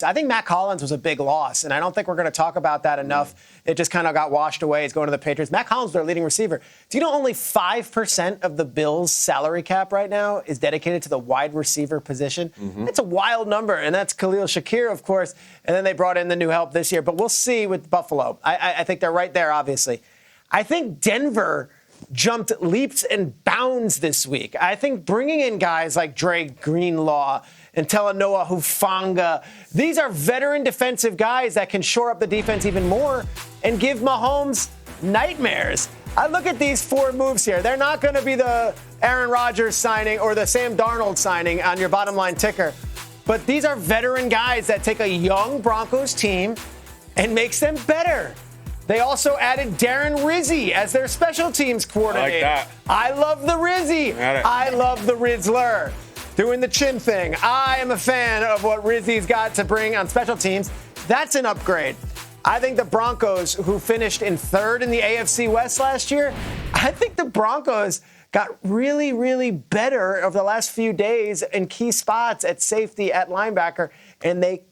I think Matt Collins was a big loss, and I don't think we're going to talk about that enough. It just kind of got washed away. He's going to the Patriots. Matt Collins is their leading receiver. Do you know only 5% of the Bills' salary cap right now is dedicated to the wide receiver position? It's a wild number, and that's Khalil Shakir, of course, and then they brought in the new help this year. But we'll see with Buffalo. I think they're right there, obviously. I think Denver jumped leaps and bounds this week. I think bringing in guys like Dre Greenlaw and Talanoa Hufanga, these are veteran defensive guys that can shore up the defense even more and give Mahomes nightmares. I look at these 4 moves here. They're not going to be the Aaron Rodgers signing or the Sam Darnold signing on your bottom line ticker. But these are veteran guys that take a young Broncos team and makes them better. They also added Darren Rizzi as their special teams coordinator. I like that. I love the Rizzi. I love the Rizzler. Doing the chin thing. I am a fan of what Rizzi's got to bring on special teams. That's an upgrade. I think the Broncos, who finished in 3rd in the AFC West last year, I think the Broncos got really, really better over the last few days in key spots at safety, at linebacker, and they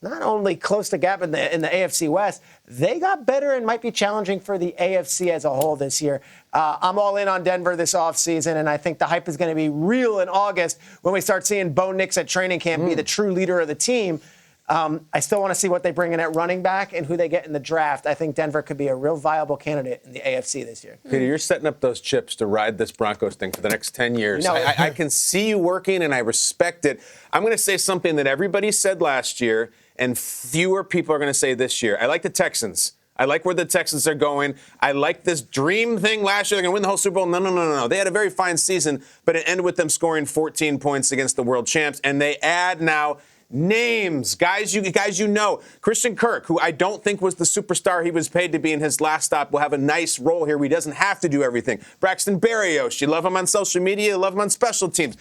not only closed the gap in the AFC West, they got better and might be challenging for the AFC as a whole this year. I'm all in on Denver this offseason, and I think the hype is going to be real in August when we start seeing Bo Nix at training camp be the true leader of the team. I still want to see what they bring in at running back and who they get in the draft. I think Denver could be a real viable candidate in the AFC this year. Peter, you're setting up those chips to ride this Broncos thing for the next 10 years. I can see you working, and I respect it. I'm going to say something that everybody said last year, and fewer people are going to say this year. I like the Texans. I like where the Texans are going. I like this dream thing last year. They're going to win the whole Super Bowl. No. They had a very fine season, but it ended with them scoring 14 points against the world champs, and they add now names, guys you know. Christian Kirk, who I don't think was the superstar he was paid to be in his last stop, will have a nice role here. He doesn't have to do everything. Braxton Berrios, you love him on social media, you love him on special teams.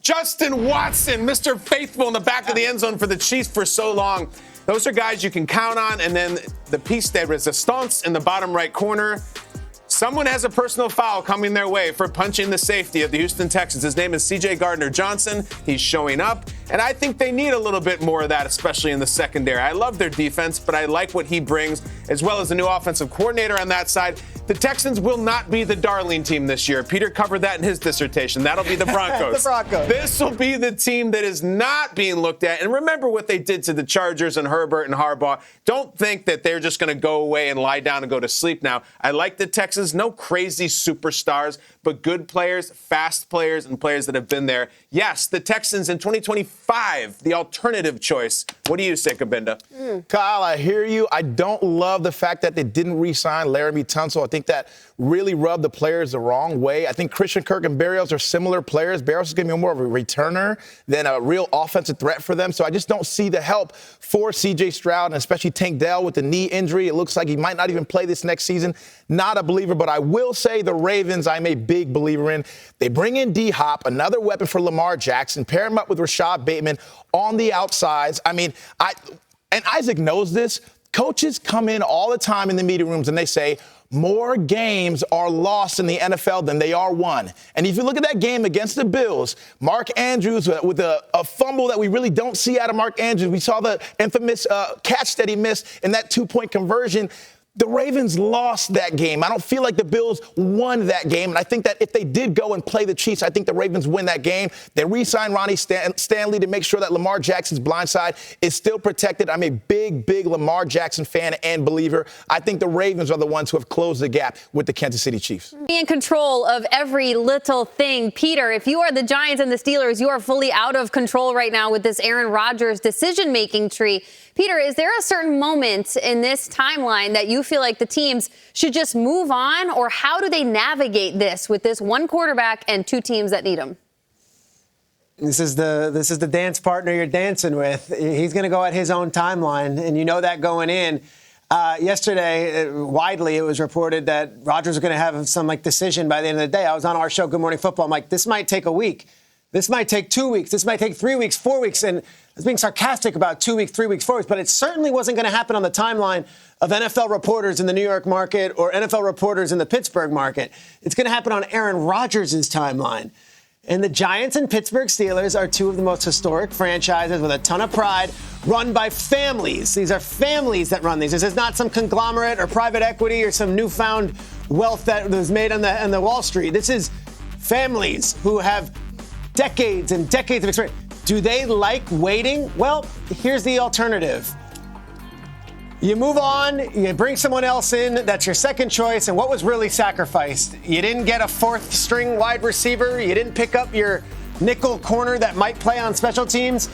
Justin Watson, Mr. Faithful in the back of the end zone for the Chiefs for so long. Those are guys you can count on. And then the piece de resistance in the bottom right corner. Someone has a personal foul coming their way for punching the safety of the Houston Texans. His name is C.J. Gardner-Johnson. He's showing up, and I think they need a little bit more of that, especially in the secondary. I love their defense, but I like what he brings, as well as the new offensive coordinator on that side. The Texans will not be the darling team this year. Peter covered that in his dissertation. That'll be the Broncos. The Broncos. This will be the team that is not being looked at. And remember what they did to the Chargers and Herbert and Harbaugh. Don't think that they're just going to go away and lie down and go to sleep now. I like the Texans. No crazy superstars, but good players, fast players, and players that have been there. Yes, the Texans in 2025, the alternative choice. What do you say, Kabinda? Kyle, I hear you. I don't love the fact that they didn't re-sign Laramie Tunsil. I think that really rubbed the players the wrong way. I think Christian Kirk and Berrios are similar players. Berrios is going to be more of a returner than a real offensive threat for them. So I just don't see the help for C.J. Stroud, and especially Tank Dell with the knee injury. It looks like he might not even play this next season. Not a believer, but I will say the Ravens I'm a big believer in. They bring in D-Hop, another weapon for Lamar Jackson, pair him up with Rashad Bateman on the outsides. I mean, and Isaac knows this. Coaches come in all the time in the meeting rooms and they say, more games are lost in the NFL than they are won. And if you look at that game against the Bills, Mark Andrews with a fumble that we really don't see out of Mark Andrews. We saw the infamous catch that he missed in that 2-point conversion. The Ravens lost that game. I don't feel like the Bills won that game. And I think that if they did go and play the Chiefs, I think the Ravens win that game. They re-signed Ronnie Stanley to make sure that Lamar Jackson's blind side is still protected. I'm a big, big Lamar Jackson fan and believer. I think the Ravens are the ones who have closed the gap with the Kansas City Chiefs. Be in control of every little thing. Peter, if you are the Giants and the Steelers, you are fully out of control right now with this Aaron Rodgers decision-making tree. Peter, is there a certain moment in this timeline that you feel like the teams should just move on, or how do they navigate this with this one quarterback and 2 teams that need him? This is the dance partner you're dancing with. He's going to go at his own timeline, and you know that going in. Yesterday, widely, it was reported that Rodgers was going to have some decision by the end of the day. I was on our show, Good Morning Football. I'm like, this might take a week. This might take 2 weeks. This might take 3 weeks, 4 weeks. And I was being sarcastic about 2 weeks, 3 weeks, 4 weeks. But it certainly wasn't going to happen on the timeline of NFL reporters in the New York market or NFL reporters in the Pittsburgh market. It's going to happen on Aaron Rodgers' timeline. And the Giants and Pittsburgh Steelers are two of the most historic franchises with a ton of pride, run by families. These are families that run these. This is not some conglomerate or private equity or some newfound wealth that was made on the Wall Street. This is families who have decades and decades of experience. Do they like waiting? Well, here's the alternative. You move on, you bring someone else in, that's your second choice, and what was really sacrificed? You didn't get a fourth string wide receiver, you didn't pick up your nickel corner that might play on special teams.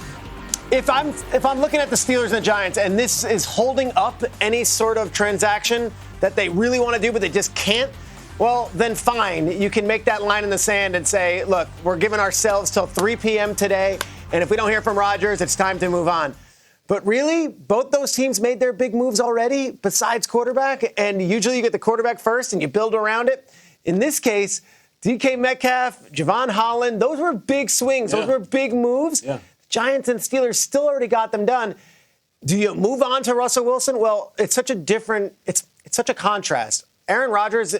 If I'm looking at the Steelers and the Giants and this is holding up any sort of transaction that they really want to do but they just can't, well, then fine. You can make that line in the sand and say, look, we're giving ourselves till 3 p.m. today, and if we don't hear from Rodgers, it's time to move on. But really, both those teams made their big moves already besides quarterback, and usually you get the quarterback first and you build around it. In this case, DK Metcalf, Javon Holland, those were big swings. Those were big moves. Yeah. Giants and Steelers still already got them done. Do you move on to Russell Wilson? Well, it's such a contrast. Aaron Rodgers,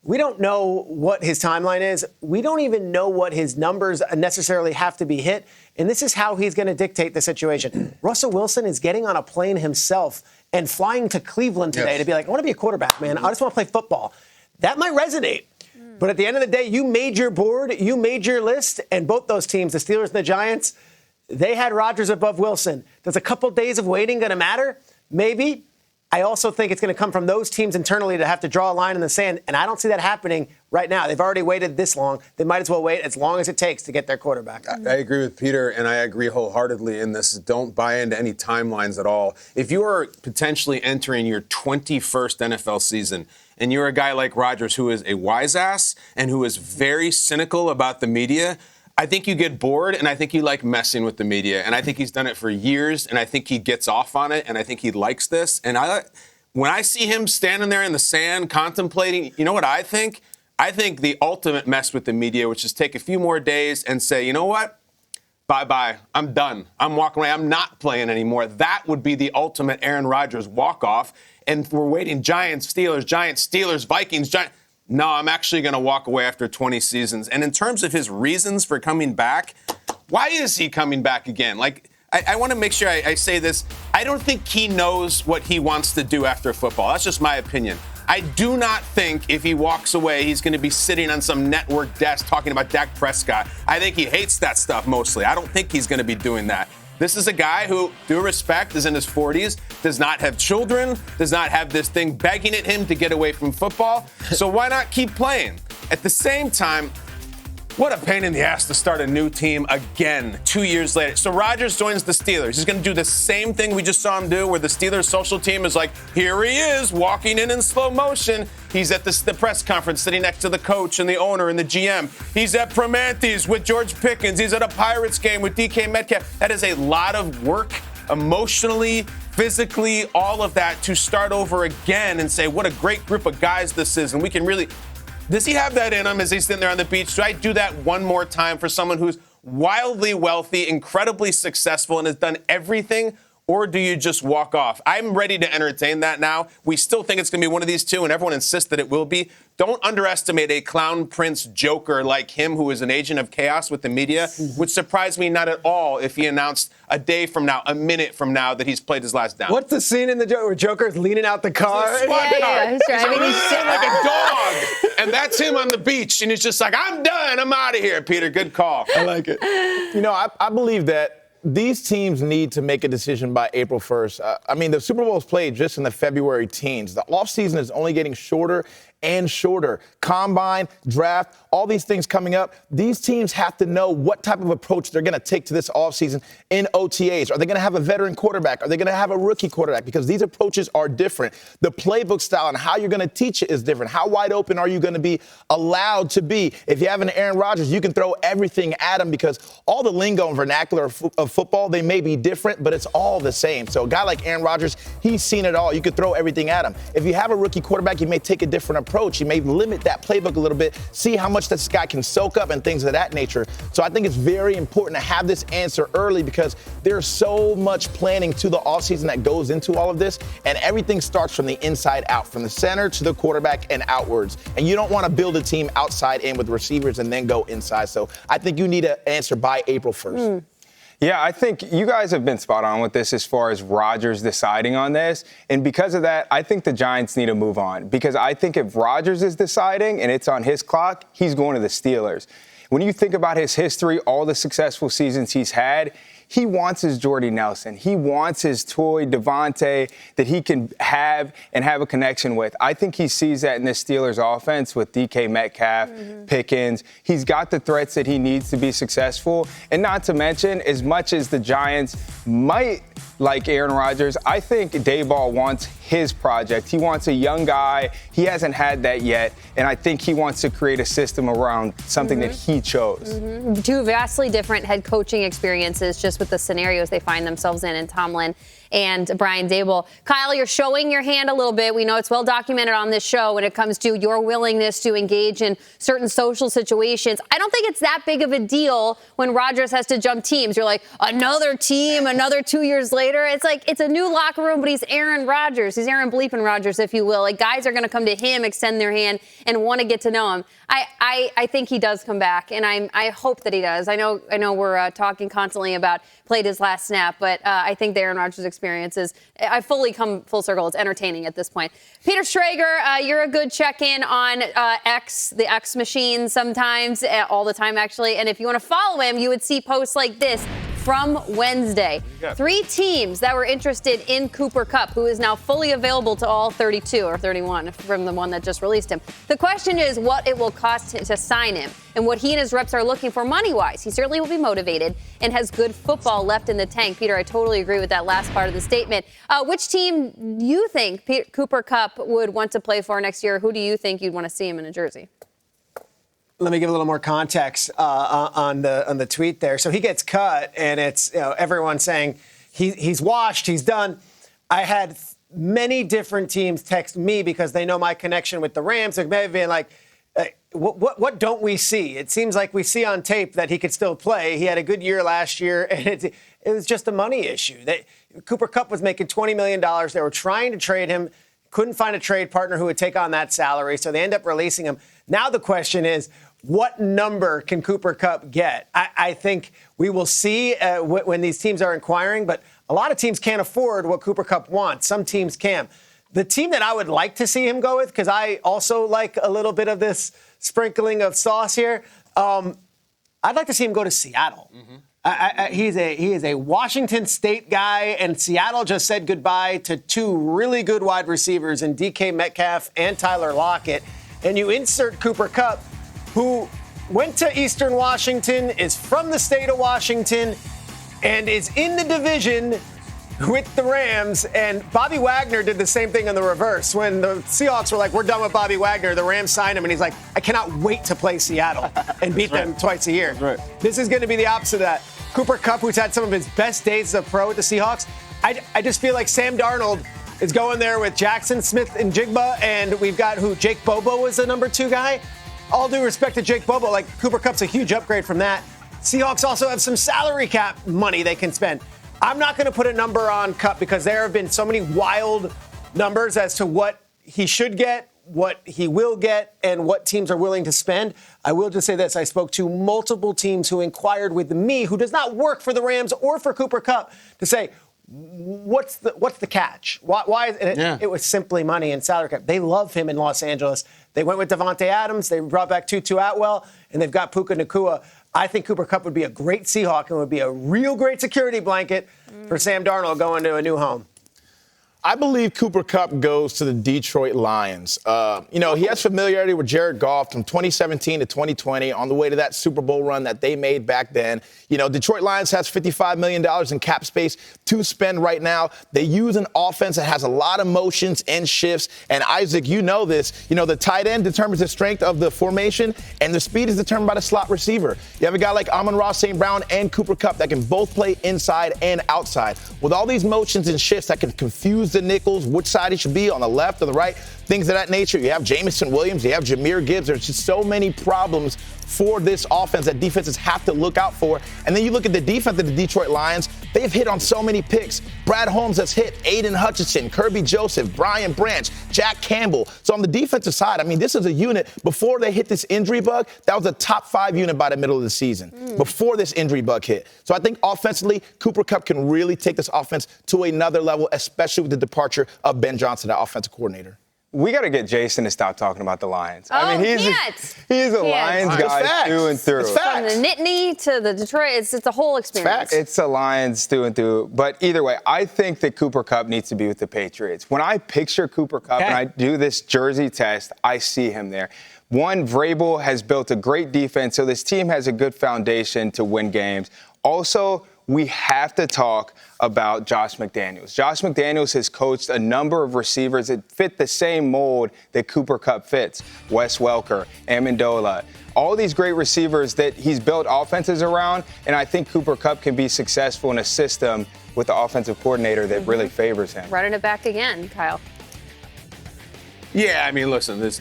we don't know what his timeline is. We don't even know what his numbers necessarily have to be hit. And this is how he's going to dictate the situation. Russell Wilson is getting on a plane himself and flying to Cleveland today to be like, I want to be a quarterback, man. I just want to play football. That might resonate. But at the end of the day, you made your board, you made your list, and both those teams, the Steelers and the Giants, they had Rodgers above Wilson. Does a couple days of waiting going to matter? Maybe. I also think it's going to come from those teams internally to have to draw a line in the sand, and I don't see that happening right now. They've already waited this long. They might as well wait as long as it takes to get their quarterback. I agree with Peter, and I agree wholeheartedly in this. Don't buy into any timelines at all. If you are potentially entering your 21st NFL season, and you're a guy like Rodgers who is a wise ass and who is very cynical about the media, I think you get bored, and I think you like messing with the media. And I think he's done it for years, and I think he gets off on it, and I think he likes this. And when I see him standing there in the sand contemplating, you know what I think? I think the ultimate mess with the media, which is take a few more days and say, you know what? Bye-bye. I'm done. I'm walking away. I'm not playing anymore. That would be the ultimate Aaron Rodgers walk-off. And we're waiting Giants, Steelers, Vikings, Giants. No, I'm actually going to walk away after 20 seasons. And in terms of his reasons for coming back, why is he coming back again? Like, I want to make sure I say this. I don't think he knows what he wants to do after football. That's just my opinion. I do not think if he walks away, he's going to be sitting on some network desk talking about Dak Prescott. I think he hates that stuff mostly. I don't think he's going to be doing that. This is a guy who, due respect, is in his 40s, does not have children, does not have this thing begging at him to get away from football. So why not keep playing? At the same time, what a pain in the ass to start a new team again 2 years later. So Rodgers joins the Steelers. He's going to do the same thing we just saw him do, where the Steelers social team is like, here he is, walking in slow motion. He's at the press conference sitting next to the coach and the owner and the GM. He's at Primanti's with George Pickens. He's at a Pirates game with DK Metcalf. That is a lot of work, emotionally, physically, all of that, to start over again and say, what a great group of guys this is. And we can really... Does he have that in him as he's sitting there on the beach? Do I do that one more time for someone who's wildly wealthy, incredibly successful, and has done everything? Or do you just walk off? I'm ready to entertain that now. We still think it's going to be one of these two, and everyone insists that it will be. Don't underestimate a clown prince joker like him, who is an agent of chaos with the media, which surprised me not at all if he announced a day from now, a minute from now, that he's played his last down. What's the scene in the Joker where Joker's leaning out the car? He's sitting like a dog. And that's him on the beach. And he's just like, I'm done. I'm out of here, Peter. Good call. I like it. You know, I believe that these teams need to make a decision by April 1st. I mean, the Super Bowl is played just in the February teens. The offseason is only getting shorter and shorter. Combine, draft, all these things coming up. These teams have to know what type of approach they're going to take to this offseason in OTAs. Are they going to have a veteran quarterback? Are they going to have a rookie quarterback? Because these approaches are different. The playbook style and how you're going to teach it is different. How wide open are you going to be allowed to be? If you have an Aaron Rodgers, you can throw everything at him, because all the lingo and vernacular of football, they may be different, but it's all the same. So a guy like Aaron Rodgers, he's seen it all. You could throw everything at him. If you have a rookie quarterback, you may take a different approach. approach. He may limit that playbook a little bit, see how much this guy can soak up and things of that nature. So I think it's very important to have this answer early because there's so much planning to the offseason that goes into all of this, and everything starts from the inside out, from the center to the quarterback and outwards. And you don't want to build a team outside in with receivers and then go inside. So I think you need an answer by April 1st. Yeah, I think you guys have been spot on with this as far as Rodgers deciding on this. And because of that, I think the Giants need to move on. Because I think if Rodgers is deciding and it's on his clock, he's going to the Steelers. When you think about his history, all the successful seasons he's had, he wants his Jordy Nelson. He wants his toy Devontae that he can have and have a connection with. I think he sees that in the Steelers offense with DK Metcalf, Pickens. He's got the threats that he needs to be successful. And not to mention, as much as the Giants might like Aaron Rodgers, I think Daboll wants his project. He wants a young guy. He hasn't had that yet. And I think he wants to create a system around something that he chose. Two vastly different head coaching experiences just with the scenarios they find themselves in Tomlin and Brian Daboll. Kyle, you're showing your hand a little bit. We know it's well documented on this show when it comes to your willingness to engage in certain social situations. I don't think it's that big of a deal when Rodgers has to jump teams. You're like, another team, another 2 years later. It's like, it's a new locker room, but he's Aaron Rodgers. He's Aaron Bleepin' Rodgers, if you will. Like, guys are going to come to him, extend their hand, and want to get to know him. I think he does come back, and I hope that he does. I know we're talking constantly about played his last snap, but I think the Aaron Rodgers experience is, I fully come full circle. It's entertaining at this point. Peter Schrager, you're a good check-in on the X machine sometimes, all the time actually. And if you want to follow him, you would see posts like this from Wednesday. 3 teams that were interested in Cooper Kupp, who is now fully available to all 32 or 31 from the one that just released him. The question is what it will cost to sign him and what he and his reps are looking for money-wise. He certainly will be motivated and has good football left in the tank. Peter, I totally agree with that last part of the statement. Which team do you think Cooper Kupp would want to play for next year? Who do you think you'd want to see him in a jersey? Let me give a little more context on the tweet there. So he gets cut, and it's everyone saying he's washed, he's done. I had many different teams text me because they know my connection with the Rams. They may have been like, what don't we see? It seems like we see on tape that he could still play. He had a good year last year, and it was just a money issue. Cooper Kupp was making $20 million. They were trying to trade him, couldn't find a trade partner who would take on that salary, so they end up releasing him. Now the question is, what number can Cooper Kupp get? I think we will see when these teams are inquiring, but a lot of teams can't afford what Cooper Kupp wants. Some teams can. The team that I would like to see him go with, because I also like a little bit of this sprinkling of sauce here, I'd like to see him go to Seattle. He is a Washington State guy, and Seattle just said goodbye to 2 really good wide receivers in DK Metcalf and Tyler Lockett. And you insert Cooper Kupp, who went to Eastern Washington, is from the state of Washington, and is in the division with the Rams. And Bobby Wagner did the same thing in the reverse. When the Seahawks were like, we're done with Bobby Wagner, the Rams signed him, and he's like, I cannot wait to play Seattle and beat them twice a year. This is going to be the opposite of that. Cooper Kupp, who's had some of his best days as a pro with the Seahawks, I just feel like Sam Darnold is going there with Jackson Smith and Jigba, and we've got Jake Bobo was the number 2 guy. All due respect to Jake Bobo, like Cooper Kupp's a huge upgrade from that. Seahawks also have some salary cap money they can spend. I'm not going to put a number on Kupp because there have been so many wild numbers as to what he should get, what he will get, and what teams are willing to spend. I will just say this. I spoke to multiple teams who inquired with me, who does not work for the Rams or for Cooper Kupp, to say, what's the catch? Why is it? It was simply money and salary cap. They love him in Los Angeles. They went with Devontae Adams. They brought back Tutu Atwell, and they've got Puka Nacua. I think Cooper Kupp would be a great Seahawk and would be a real great security blanket for Sam Darnold going to a new home. I believe Cooper Kupp goes to the Detroit Lions. He has familiarity with Jared Goff from 2017 to 2020 on the way to that Super Bowl run that they made back then. Detroit Lions has $55 million in cap space to spend right now. They use an offense that has a lot of motions and shifts. And Isaac, you know this. The tight end determines the strength of the formation, and the speed is determined by the slot receiver. You have a guy like Amon-Ra St. Brown and Cooper Kupp that can both play inside and outside. With all these motions and shifts that can confuse the nickels, which side he should be, on the left or the right, things of that nature. You have Jamison Williams, you have Jahmyr Gibbs. There's just so many problems for this offense that defenses have to look out for. And then you look at the defense of the Detroit Lions. They've hit on so many picks. Brad Holmes has hit Aiden Hutchinson, Kirby Joseph, Brian Branch, Jack Campbell. So on the defensive side, this is a unit. Before they hit this injury bug, that was a top 5 unit by the middle of the season, before this injury bug hit. So I think offensively, Cooper Kupp can really take this offense to another level, especially with the departure of Ben Johnson, the offensive coordinator. We got to get Jason to stop talking about the Lions. He's a Lions guy through and through. It's facts. From the Nittany to the Detroit, it's a whole experience. It's the Lions through and through. But either way, I think that Cooper Kupp needs to be with the Patriots. When I picture Cooper Kupp and I do this jersey test, I see him there. One, Vrabel has built a great defense, so this team has a good foundation to win games. Also, we have to talk about Josh McDaniels. Josh McDaniels has coached a number of receivers that fit the same mold that Cooper Kupp fits. Wes Welker, Amendola, all these great receivers that he's built offenses around, and I think Cooper Kupp can be successful in a system with the offensive coordinator that really favors him. Running it back again, Kyle. Yeah, listen,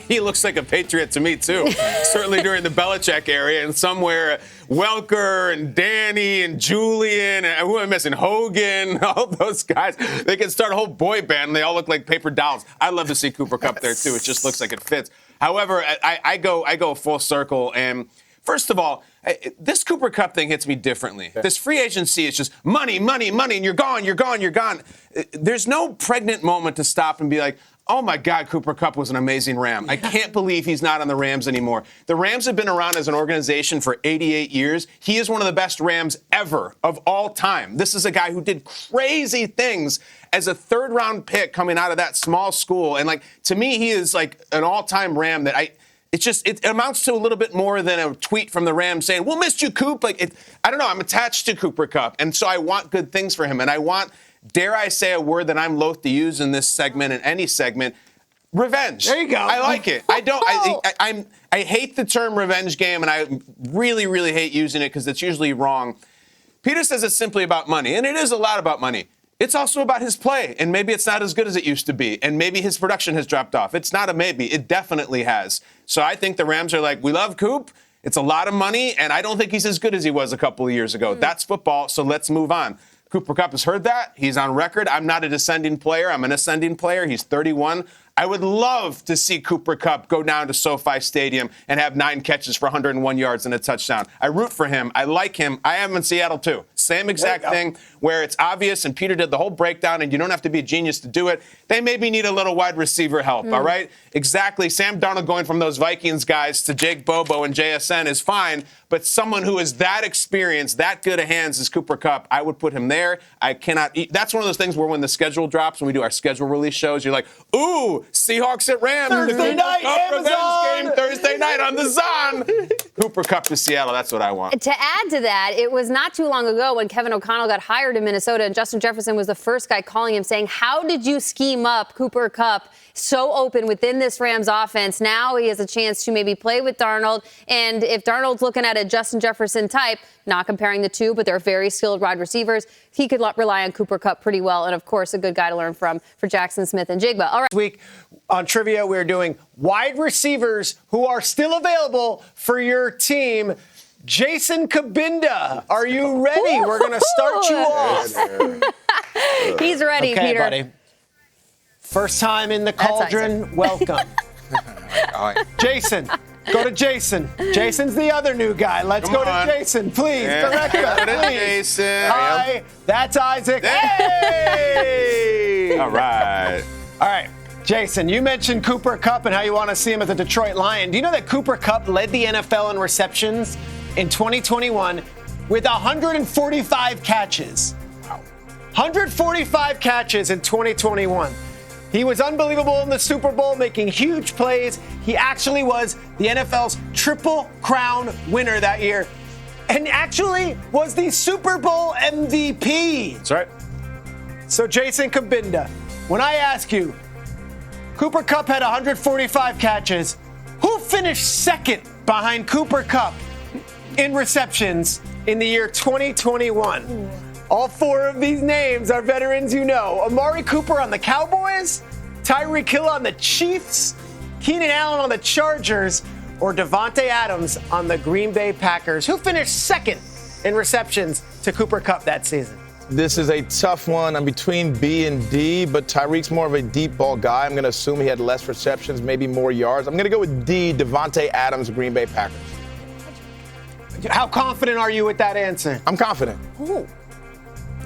he looks like a Patriot to me, too. Certainly during the Belichick era, and somewhere Welker and Danny and Julian and who am I missing? Hogan, all those guys. They can start a whole boy band, and they all look like paper dolls. I love to see Cooper Kupp there, too. It just looks like it fits. However, I go full circle, and first of all, this Cooper Kupp thing hits me differently. This free agency is just money, money, money, and you're gone, you're gone, you're gone. There's no pregnant moment to stop and be like, oh, my God, Cooper Kupp was an amazing Ram. I can't believe he's not on the Rams anymore. The Rams have been around as an organization for 88 years. He is one of the best Rams ever of all time. This is a guy who did crazy things as a third-round pick coming out of that small school. And, to me, he is, an all-time Ram that it amounts to a little bit more than a tweet from the Rams saying, we'll miss you, Coop. I don't know. I'm attached to Cooper Kupp, and so I want good things for him. And I want, dare I say a word that I'm loath to use in this segment, in any segment, revenge. There you go. I like it. I hate the term revenge game, and I really, really hate using it because it's usually wrong. Peter says it's simply about money, and it is a lot about money. It's also about his play, and maybe it's not as good as it used to be, and maybe his production has dropped off. It's not a maybe. It definitely has. So I think the Rams are like, we love Coop. It's a lot of money, and I don't think he's as good as he was a couple of years ago. That's football, so let's move on. Cooper Kupp has heard that. He's on record. I'm not a descending player. I'm an ascending player. He's 31. I would love to see Cooper Kupp go down to SoFi Stadium and have 9 catches for 101 yards and a touchdown. I root for him. I like him. I am in Seattle, too. Same exact thing where it's obvious, and Peter did the whole breakdown, and you don't have to be a genius to do it. They maybe need a little wide receiver help, all right? Exactly. Sam Darnold going from those Vikings guys to Jake Bobo and JSN is fine, but someone who is that experienced, that good of hands as Cooper Kupp, I would put him there. I cannot – that's one of those things where when the schedule drops, when we do our schedule release shows, you're like, ooh, Seahawks at Rams. Thursday night, Amazon. Revenge game Thursday night on the Zon. Cooper Kupp to Seattle, that's what I want. To add to that, it was not too long ago when Kevin O'Connell got hired in Minnesota, and Justin Jefferson was the first guy calling him saying, how did you scheme up Cooper Kupp so open within this Rams offense? Now he has a chance to maybe play with Darnold. And if Darnold's looking at a Justin Jefferson type, not comparing the two, but they're very skilled wide receivers, he could rely on Cooper Kupp pretty well. And, of course, a good guy to learn from for Jackson Smith and Jigba. All right. This week on Trivia, we're doing wide receivers who are still available for your team. Jason Kabinda, are you ready? We're going to start you off. He's ready, okay, Peter. Buddy. First time in the cauldron, welcome. Jason, go to Jason. Jason's the other new guy. Let's Come go on. to Jason, please. Yeah. Direct us, Go to please. Jason. Hi, that's Isaac. Hey! All right. All right. Jason, you mentioned Cooper Kupp and how you want to see him as a Detroit Lion. Do you know that Cooper Kupp led the NFL in receptions in 2021 with 145 catches? 145 catches in 2021. He was unbelievable in the Super Bowl, making huge plays. He actually was the NFL's Triple Crown winner that year. and actually was the Super Bowl MVP. That's right. So, Jason Kabinda, when I ask you, Cooper Kupp had 145 catches. Who finished second behind Cooper Kupp in receptions in the year 2021? All four of these names are veterans you know. Amari Cooper on the Cowboys, Tyreek Hill on the Chiefs, Keenan Allen on the Chargers, or Davante Adams on the Green Bay Packers. Who finished second in receptions to Cooper Kupp that season? This is a tough one. I'm between B and D, but Tyreek's more of a deep ball guy. I'm going to assume he had less receptions, maybe more yards. I'm going to go with D, Davante Adams, Green Bay Packers. How confident are you with that answer? I'm confident. Ooh.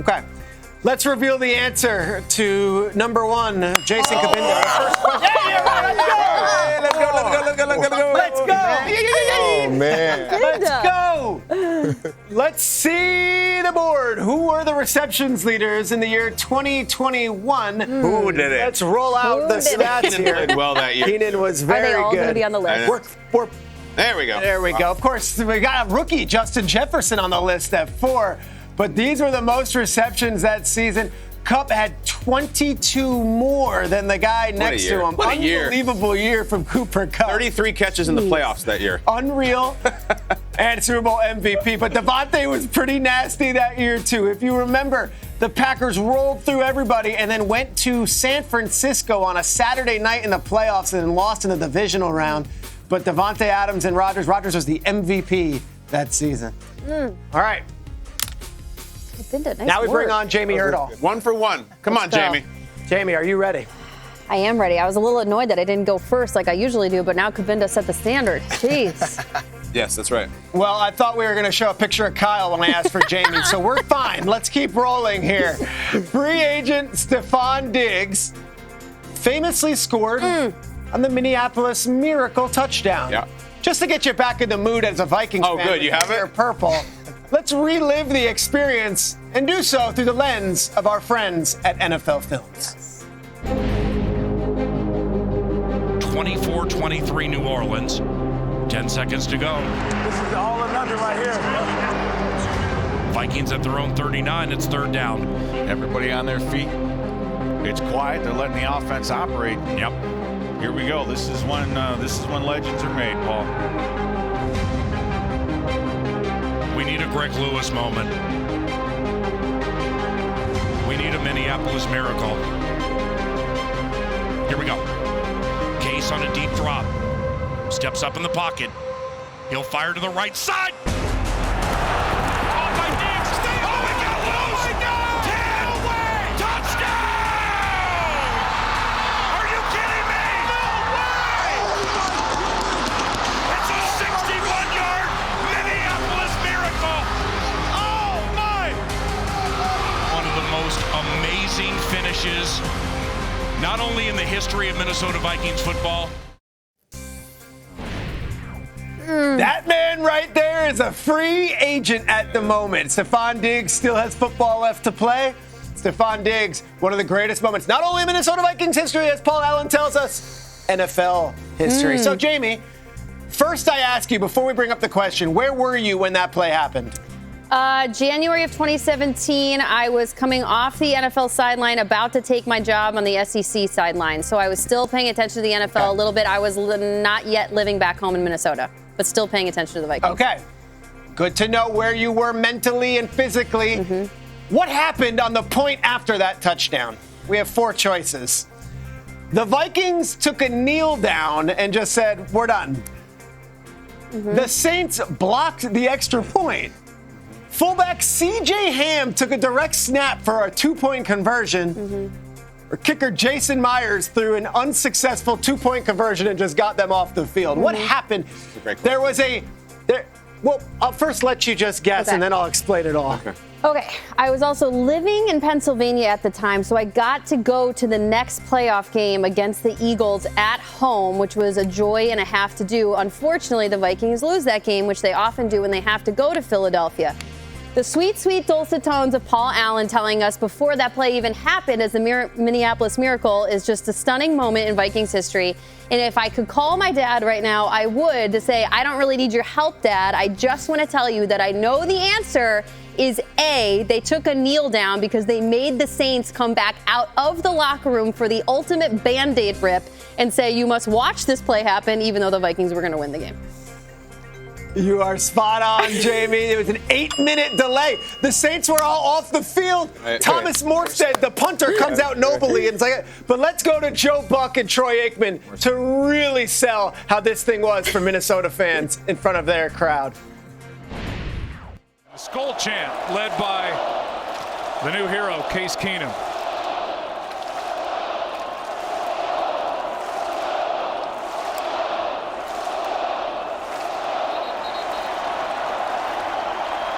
Okay. Let's reveal the answer to number one, Jason Kabinda. First question. Let's go. Let's go. Oh, man. Let's go. Let's see the board. Who were the receptions leaders in the year 2021? Who did it? Let's roll out the stats here. Keenan played well that year. Keenan was Are very they all good. going to be on the list? There we go. There we go. Of course, we got a rookie, Justin Jefferson, on the list at 4. But these were the most receptions that season. Kupp had 22 more than the guy next to him. What a year. Unbelievable year from Cooper Kupp. 33 catches in the playoffs that year. Unreal. And Super Bowl MVP. But Davante was pretty nasty that year, too. If you remember, the Packers rolled through everybody and then went to San Francisco on a Saturday night in the playoffs and then lost in the divisional round. But Davante Adams and Rodgers was the MVP that season. All right. Nice now we bring work. on Jamie Erdahl. 1 for 1. Come on, go. Jamie. Jamie, are you ready? I am ready. I was a little annoyed that I didn't go first like I usually do, but now Kabinda set the standard. Jeez. Yes, that's right. Well, I thought we were going to show a picture of Kyle when I asked for Jamie, so we're fine. Let's keep rolling here. Free agent Stephon Diggs famously scored on the Minneapolis Miracle touchdown. Yeah. Just to get you back in the mood as a Vikings fan. Oh, good. You have it? You're purple. Let's relive the experience and do so through the lens of our friends at NFL Films. 24-23 New Orleans. 10 seconds to go. This is all or nothing right here. Vikings at their own 39. It's 3rd down. Everybody on their feet. It's quiet. They're letting the offense operate. Yep. Here we go. This is when legends are made, Paul. We need a Greg Lewis moment. We need a Minneapolis miracle. Here we go. Case on a deep drop. Steps up in the pocket. He'll fire to the right side. Off by Diggs. Oh, it got loose. 10 away. Touchdown! Are you kidding me? No way! It's a 61-yard Minneapolis miracle. Oh, my! One of the most amazing finishes, not only in the history of Minnesota Vikings football. That man right there is a free agent at the moment. Stephon Diggs still has football left to play. Stephon Diggs, one of the greatest moments, not only in Minnesota Vikings history, as Paul Allen tells us, NFL history. So, Jamie, first I ask you, before we bring up the question, where were you when that play happened? January of 2017, I was coming off the NFL sideline, about to take my job on the SEC sideline. So I was still paying attention to the NFL a little bit. I was not yet living back home in Minnesota, but still paying attention to the Vikings. Okay. Good to know where you were mentally and physically. What happened on the point after that touchdown? We have 4 choices. The Vikings took a kneel down and just said, we're done. The Saints blocked the extra point. Fullback C.J. Ham took a direct snap for a 2-point conversion. Or kicker Jason Myers threw an unsuccessful 2-point conversion and just got them off the field. What happened? There was well, I'll first let you just guess, and then I'll explain it all. Okay, I was also living in Pennsylvania at the time, so I got to go to the next playoff game against the Eagles at home, which was a joy and a half to do. Unfortunately, the Vikings lose that game, which they often do when they have to go to Philadelphia. The sweet, sweet dulcet tones of Paul Allen telling us before that play even happened as the Minneapolis Miracle is just a stunning moment in Vikings history. And if I could call my dad right now, I would, to say, I don't really need your help, Dad. I just want to tell you that I know the answer is A, they took a kneel down because they made the Saints come back out of the locker room for the ultimate Band-Aid rip and say, you must watch this play happen, even though the Vikings were going to win the game. You are spot on, Jamie. It was an 8-minute delay. The Saints were all off the field. Thomas Morstead, the punter, comes out nobly. And it's like, but let's go to Joe Buck and Troy Aikman to really sell how this thing was for Minnesota fans in front of their crowd. The Skull chant led by the new hero, Case Keenum.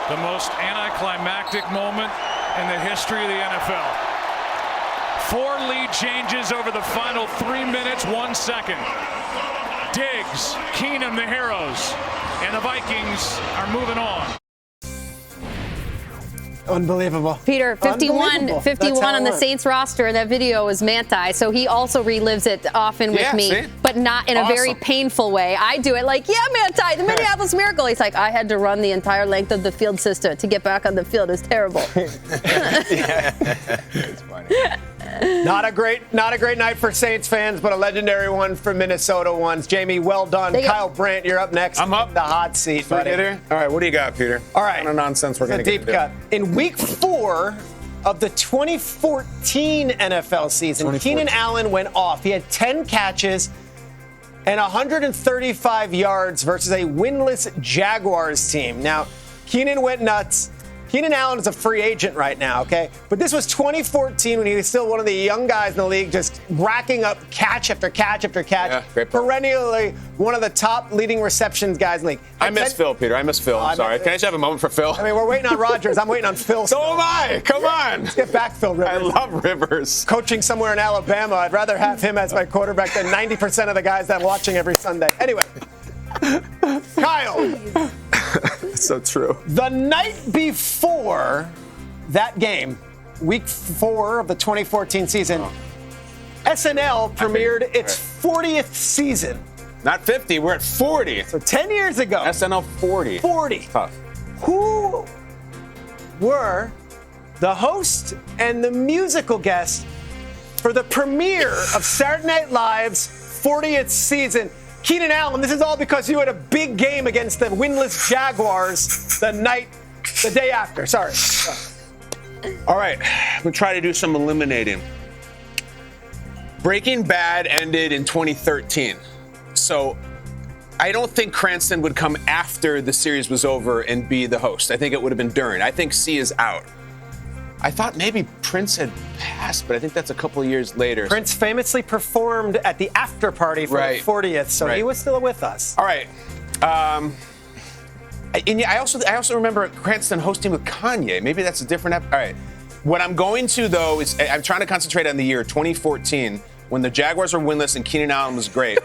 The most anticlimactic moment in the history of the NFL. 4 lead changes over the final 3 minutes, 1 second. Diggs, Keenum, the heroes, and the Vikings are moving on. Unbelievable. Peter, 51 Unbelievable. on the Saints roster, and that video is Manti, so he also relives it often with me, see? but not in a very painful way. I do it like, yeah, Manti, the Minneapolis Miracle. He's like, I had to run the entire length of the field, sister, to get back on the field. It was terrible. It's funny. Not a great night for Saints fans, but a legendary one for Minnesota ones. Jamie, well done. Kyle Brandt, you're up next. I'm up. The hot seat, buddy. All right, what do you got, Peter? All right. What kind of nonsense we're It's going to a get deep cut. In week 4 of the 2014 NFL season, Keenan Allen went off. He had 10 catches and 135 yards versus a winless Jaguars team. Now, Keenan went nuts. Keenan Allen is a free agent right now, okay? But this was 2014 when he was still one of the young guys in the league, just racking up catch after catch after catch. Yeah, great point. Perennially one of the top leading receptions guys in the league. I miss Phil, Peter. I miss Phil. I'm sorry. Can I just have a moment for Phil? I mean, we're waiting on Rodgers. I'm waiting on Phil. So am I. Come on. Let's get back Phil Rivers. I love Rivers. Coaching somewhere in Alabama. I'd rather have him as my quarterback than 90% of the guys that I'm watching every Sunday. Anyway, Kyle. So true. The night before that game, week 4 of the 2014 season, SNL premiered its 40th season. Not 50, we're at 40. So 10 years ago. SNL 40. 40. Tough. Who were the host and the musical guest for the premiere of Saturday Night Live's 40th season? Keenan Allen, this is all because you had a big game against the winless Jaguars the day after. Sorry. All right, I'm going to try to do some eliminating. Breaking Bad ended in 2013. So I don't think Cranston would come after the series was over and be the host. I think it would have been during. I think C is out. I thought maybe Prince had passed, but I think that's a couple of years later. Prince famously performed at the after party for the 40th, so he was still with us. All right. And I also remember Cranston hosting with Kanye. Maybe that's a different All right. What I'm going to, though, is I'm trying to concentrate on the year 2014 when the Jaguars were winless and Keenan Allen was great.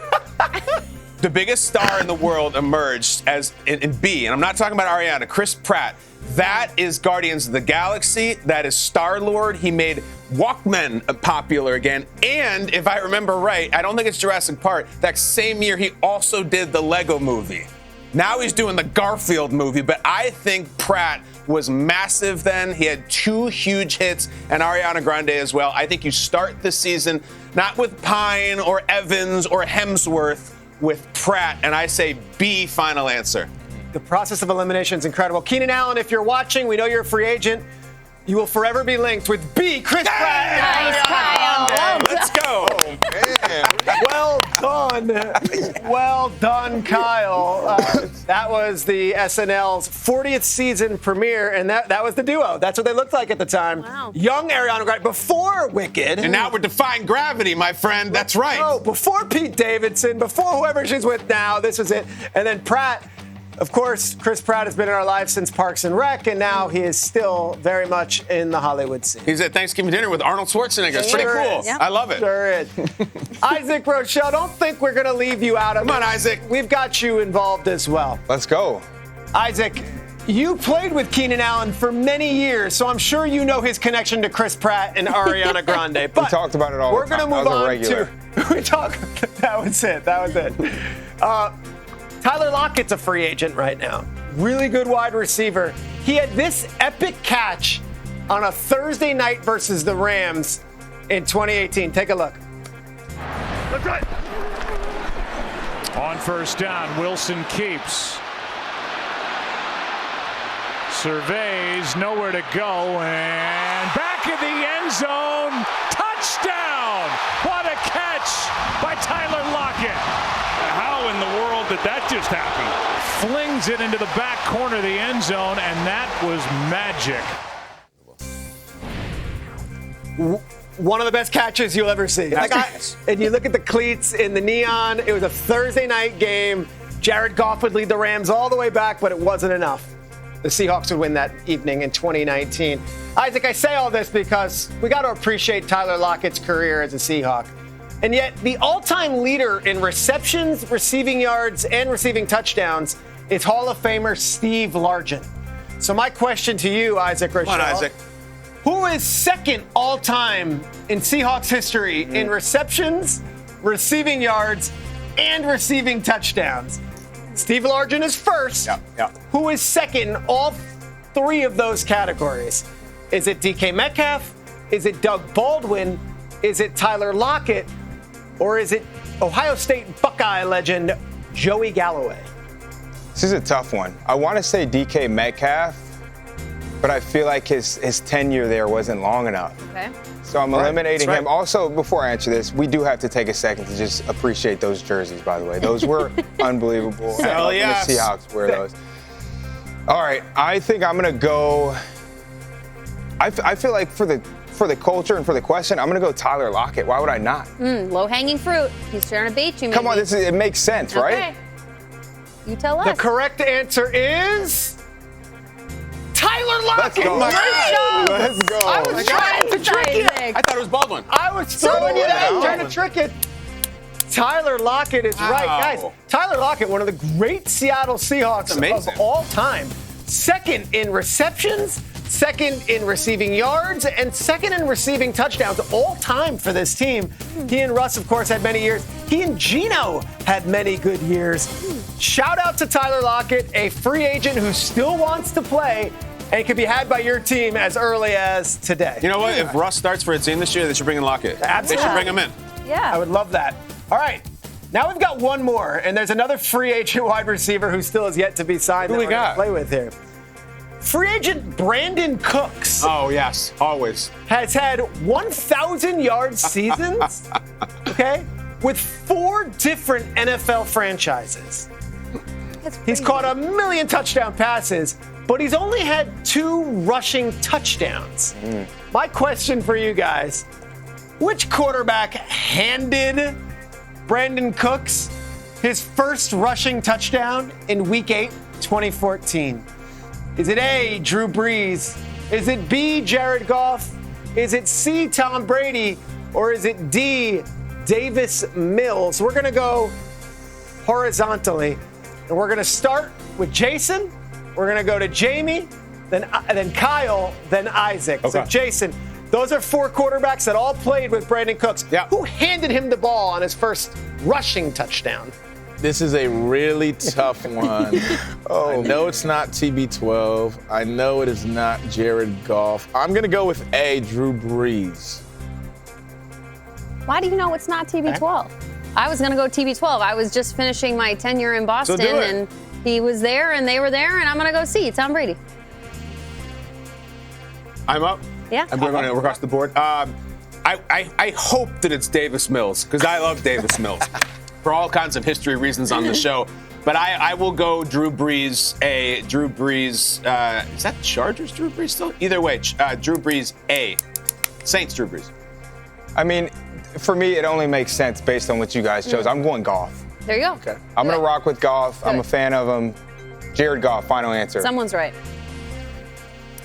The biggest star in the world emerged as in B, and I'm not talking about Ariana, Chris Pratt. That is Guardians of the Galaxy. That is Star-Lord. He made Walkman popular again. And if I remember right, I don't think it's Jurassic Park. That same year, he also did the Lego movie. Now he's doing the Garfield movie, but I think Pratt was massive then. He had 2 huge hits, and Ariana Grande as well. I think you start the season not with Pine or Evans or Hemsworth, with Pratt, and I say B, final answer. The process of elimination is incredible. Keenan Allen, if you're watching, we know you're a free agent. You will forever be linked with B, Chris Pratt. Nice, Kyle. Let's go. Well done. Well done, Kyle. That was the SNL's 40th season premiere, and that was the duo. That's what they looked like at the time. Wow. Young Ariana Grande, before Wicked. And now we're defying gravity, my friend. That's right. Oh, before Pete Davidson, before whoever she's with now, this was it. And then Pratt. Of course, Chris Pratt has been in our lives since Parks and Rec, and now he is still very much in the Hollywood scene. He's at Thanksgiving dinner with Arnold Schwarzenegger. It's pretty Sure cool. is. Yep. I love it. Sure is. Isaac Rochelle, don't think we're going to leave you out of it. Come on, Isaac. We've got you involved as well. Let's go. Isaac, You played with Keenan Allen for many years, so I'm sure you know his connection to Chris Pratt and Ariana Grande. But we talked about it all the time. We're going to move on to. That was it. Tyler Lockett's a free agent right now. Really good wide receiver. He had this epic catch on a Thursday night versus the Rams in 2018. Take a look. That's right. On first down, Wilson keeps. Surveys, nowhere to go, and back in the end zone. Touchdown! What a catch by Tyler Lockett. How in the world did that just happen? Flings it into the back corner of the end zone, and that was magic. One of the best catches you'll ever see. And you look at the cleats in the neon. It was a Thursday night game. Jared Goff would lead the Rams all the way back, but it wasn't enough. The Seahawks would win that evening in 2019. Isaac, I say all this because we got to appreciate Tyler Lockett's career as a Seahawk. And yet, the all-time leader in receptions, receiving yards, and receiving touchdowns is Hall of Famer Steve Largent. So my question to you, Isaac Rochelle. Come on, Isaac. Who is second all-time in Seahawks history in receptions, receiving yards, and receiving touchdowns? Steve Largent is first. Yeah. Who is second in all three of those categories? Is it DK Metcalf? Is it Doug Baldwin? Is it Tyler Lockett? Or is it Ohio State Buckeye legend Joey Galloway? This is a tough one. I want to say DK Metcalf, but I feel like his tenure there wasn't long enough. Okay. So I'm eliminating Right. him. Also, before I answer this, we do have to take a second to just appreciate those jerseys, by the way. Those were unbelievable. Hell yes. The Seahawks wear those. All right, I think I'm going to go. I feel like for the culture and for the question, I'm going to go Tyler Lockett. Why would I not? Low-hanging fruit. He's trying to bait you, maybe. Come on, it makes sense, right? Okay. You tell us. The correct answer is Tyler Lockett. Let's go. I was trying to trick you. I thought it was Baldwin. I was throwing you that, trying to trick it. Tyler Lockett is right, guys. Tyler Lockett, one of the great Seattle Seahawks of all time. Second in receptions, second in receiving yards, and second in receiving touchdowns all time for this team. He and Russ, of course, had many years. He and Geno had many good years. Shout out to Tyler Lockett, a free agent who still wants to play and can be had by your team as early as today. You know what? If Russ starts for a team this year, they should bring in Lockett. Absolutely. They should bring him in. Yeah. I would love that. All right. Now we've got one more, and there's another free agent wide receiver who still has yet to be signed Who that we we're going to got? play with here. Free agent Brandon Cooks Oh, yes. Always. has had 1,000-yard seasons, okay, with 4 different NFL franchises. He's caught 1 million touchdown passes, but he's only had 2 rushing touchdowns. My question for you guys, which quarterback handed Brandon Cooks his first rushing touchdown in Week 8, 2014? Is it A, Drew Brees? Is it B, Jared Goff? Is it C, Tom Brady? Or is it D, Davis Mills? We're going to go horizontally, and we're going to start with Jason. We're going to go to Jamie, then Kyle, then Isaac. So, Jason, those are 4 quarterbacks that all played with Brandon Cooks. Yeah. Who handed him the ball on his first rushing touchdown? This is a really tough one. I know it's not TB12. I know it is not Jared Goff. I'm going to go with A, Drew Brees. Why do you know it's not TB12? I was going to go TB12. I was just finishing my tenure in Boston, do it. and he was there, and they were there, and I'm going to go C, Tom Brady. I'm up. Yeah. I'm going across the board. I hope that it's Davis Mills, because I love Davis Mills for all kinds of history reasons on the show. But I will go Drew Brees A. Drew Brees, is that Chargers Drew Brees still? Either way, Drew Brees A. Saints Drew Brees. I mean, for me, it only makes sense based on what you guys chose. I'm going Goff. There you go. Okay. I'm going to rock with Goff. I'm Good. a fan of him. Jared Goff, final answer. Someone's right.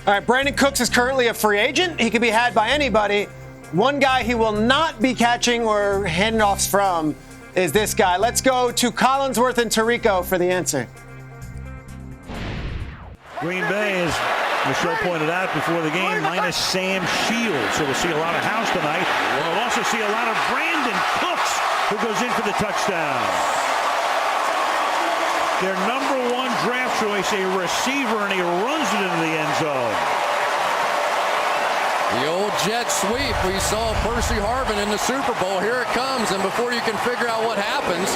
All right, Brandon Cooks is currently a free agent. He can be had by anybody. One guy he will not be catching or handoffs from is this guy. Let's go to Collinsworth and Tarico for the answer. Green Bay, as Michelle pointed out before the game, minus Sam Shields. So we'll see a lot of House tonight. We'll also see a lot of Brandon Cooks, who goes in for the touchdown. Their number one draft choice, a receiver, and he runs it into the end zone. The old jet sweep. We saw Percy Harvin in the Super Bowl. Here it comes, and before you can figure out what happens,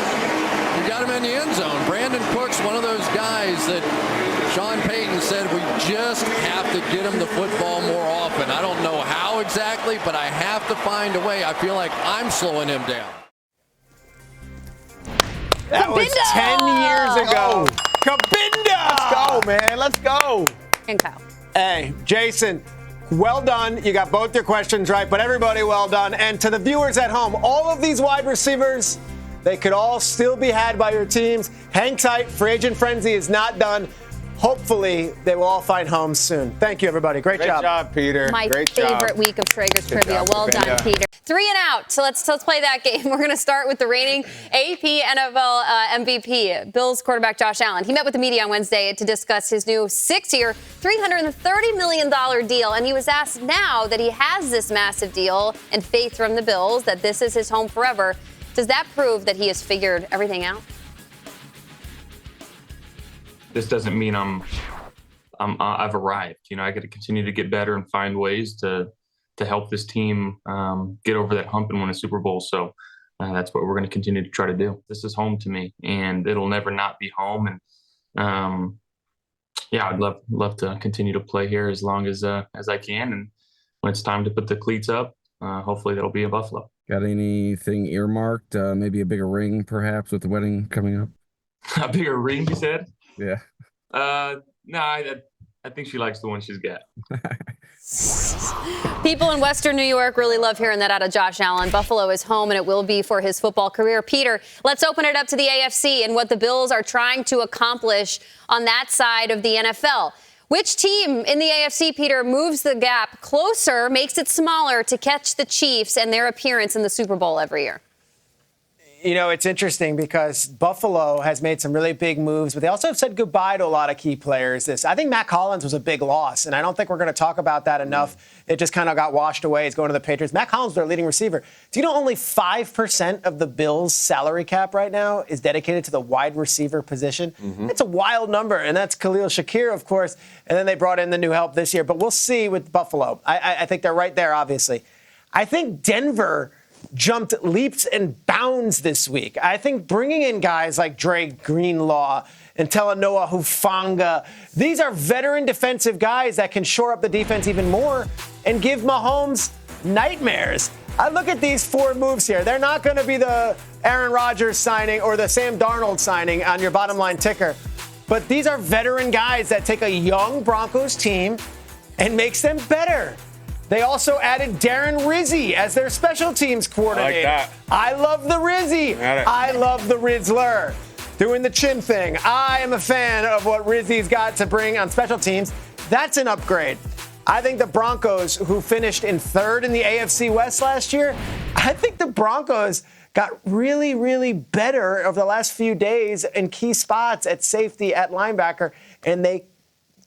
you got him in the end zone. Brandon Cooks, one of those guys that Sean Payton said we just have to get him the football more often. I don't know how exactly, but I have to find a way. I feel like I'm slowing him down. That was 10 years ago. Cabinda! Let's go, man. Let's go. And Kyle. Hey, Jason, well done. You got both your questions right, but everybody, well done. And to the viewers at home, all of these wide receivers, they could all still be had by your teams. Hang tight. Free agent frenzy is not done. Hopefully, they will all find homes soon. Thank you, everybody. Great job. Great job, Peter. My Great favorite job. week of Schrager's Good trivia. job, Well done, Cabinda. Peter. 3 and out. So let's play that game. We're going to start with the reigning AP NFL MVP, Bills quarterback Josh Allen. He met with the media on Wednesday to discuss his new 6-year, $330 million deal. And he was asked now that he has this massive deal and faith from the Bills that this is his home forever. Does that prove that he has figured everything out? This doesn't mean I've arrived. You know, I got to continue to get better and find ways to help this team get over that hump and win a Super Bowl. So that's what we're going to continue to try to do. This is home to me, and it'll never not be home. And yeah, I'd love to continue to play here as long as I can. And when it's time to put the cleats up, hopefully that'll be in Buffalo. Got anything earmarked? Maybe a bigger ring, perhaps, with the wedding coming up? A bigger ring, you said? Yeah. No, I think she likes the one she's got. People in Western New York really love hearing that out of Josh Allen. Buffalo is home, and it will be for his football career. Peter, let's open it up to the AFC and what the Bills are trying to accomplish on that side of the NFL. Which team in the AFC, Peter, moves the gap closer, makes it smaller to catch the Chiefs and their appearance in the Super Bowl every year? You know, it's interesting because Buffalo has made some really big moves, but they also have said goodbye to a lot of key players. I think Matt Collins was a big loss, and I don't think we're going to talk about that enough. It just kind of got washed away. He's going to the Patriots. Matt Collins is their leading receiver. Do you know only 5% of the Bills' salary cap right now is dedicated to the wide receiver position? It's a wild number, and that's Khalil Shakir, of course, and then they brought in the new help this year. But we'll see with Buffalo. I think they're right there, obviously. I think Denver jumped leaps and bounds this week. I think bringing in guys like Dre Greenlaw and Talanoa Hufanga, these are veteran defensive guys that can shore up the defense even more and give Mahomes nightmares. I look at these 4 moves here. They're not going to be the Aaron Rodgers signing or the Sam Darnold signing on your bottom line ticker, but these are veteran guys that take a young Broncos team and makes them better. They also added Darren Rizzi as their special teams coordinator. I like that. I love the Rizzi. I love the Rizzler. Doing the chin thing. I am a fan of what Rizzi's got to bring on special teams. That's an upgrade. I think the Broncos, who finished in 3rd in the AFC West last year, I think the Broncos got really, really better over the last few days in key spots at safety, at linebacker, and they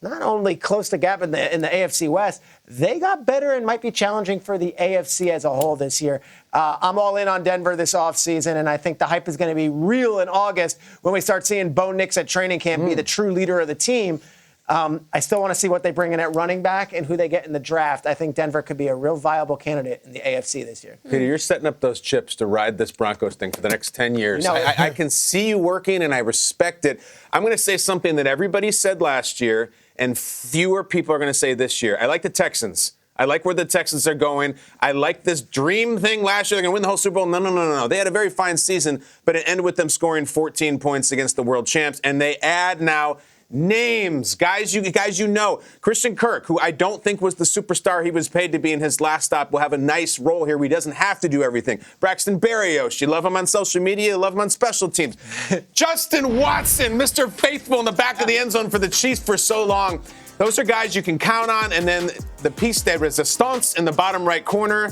not only closed the gap in the AFC West, they got better and might be challenging for the AFC as a whole this year. I'm all in on Denver this offseason, and I think the hype is going to be real in August when we start seeing Bo Nix at training camp be the true leader of the team. I still want to see what they bring in at running back and who they get in the draft. I think Denver could be a real viable candidate in the AFC this year. Peter, you're setting up those chips to ride this Broncos thing for the next 10 years. No. I can see you working, and I respect it. I'm going to say something that everybody said last year, and fewer people are going to say this year. I like the Texans. I like where the Texans are going. I like this dream thing last year. They're going to win the whole Super Bowl. No. They had a very fine season, but it ended with them scoring 14 points against the world champs, and they add now names, guys you know. Christian Kirk, who I don't think was the superstar he was paid to be in his last stop, will have a nice role here. He doesn't have to do everything. Braxton Berrios, you love him on social media, you love him on special teams. Justin Watson, Mr. Faithful in the back of the end zone for the Chiefs for so long. Those are guys you can count on. And then the piece there is a stunts in the bottom right corner.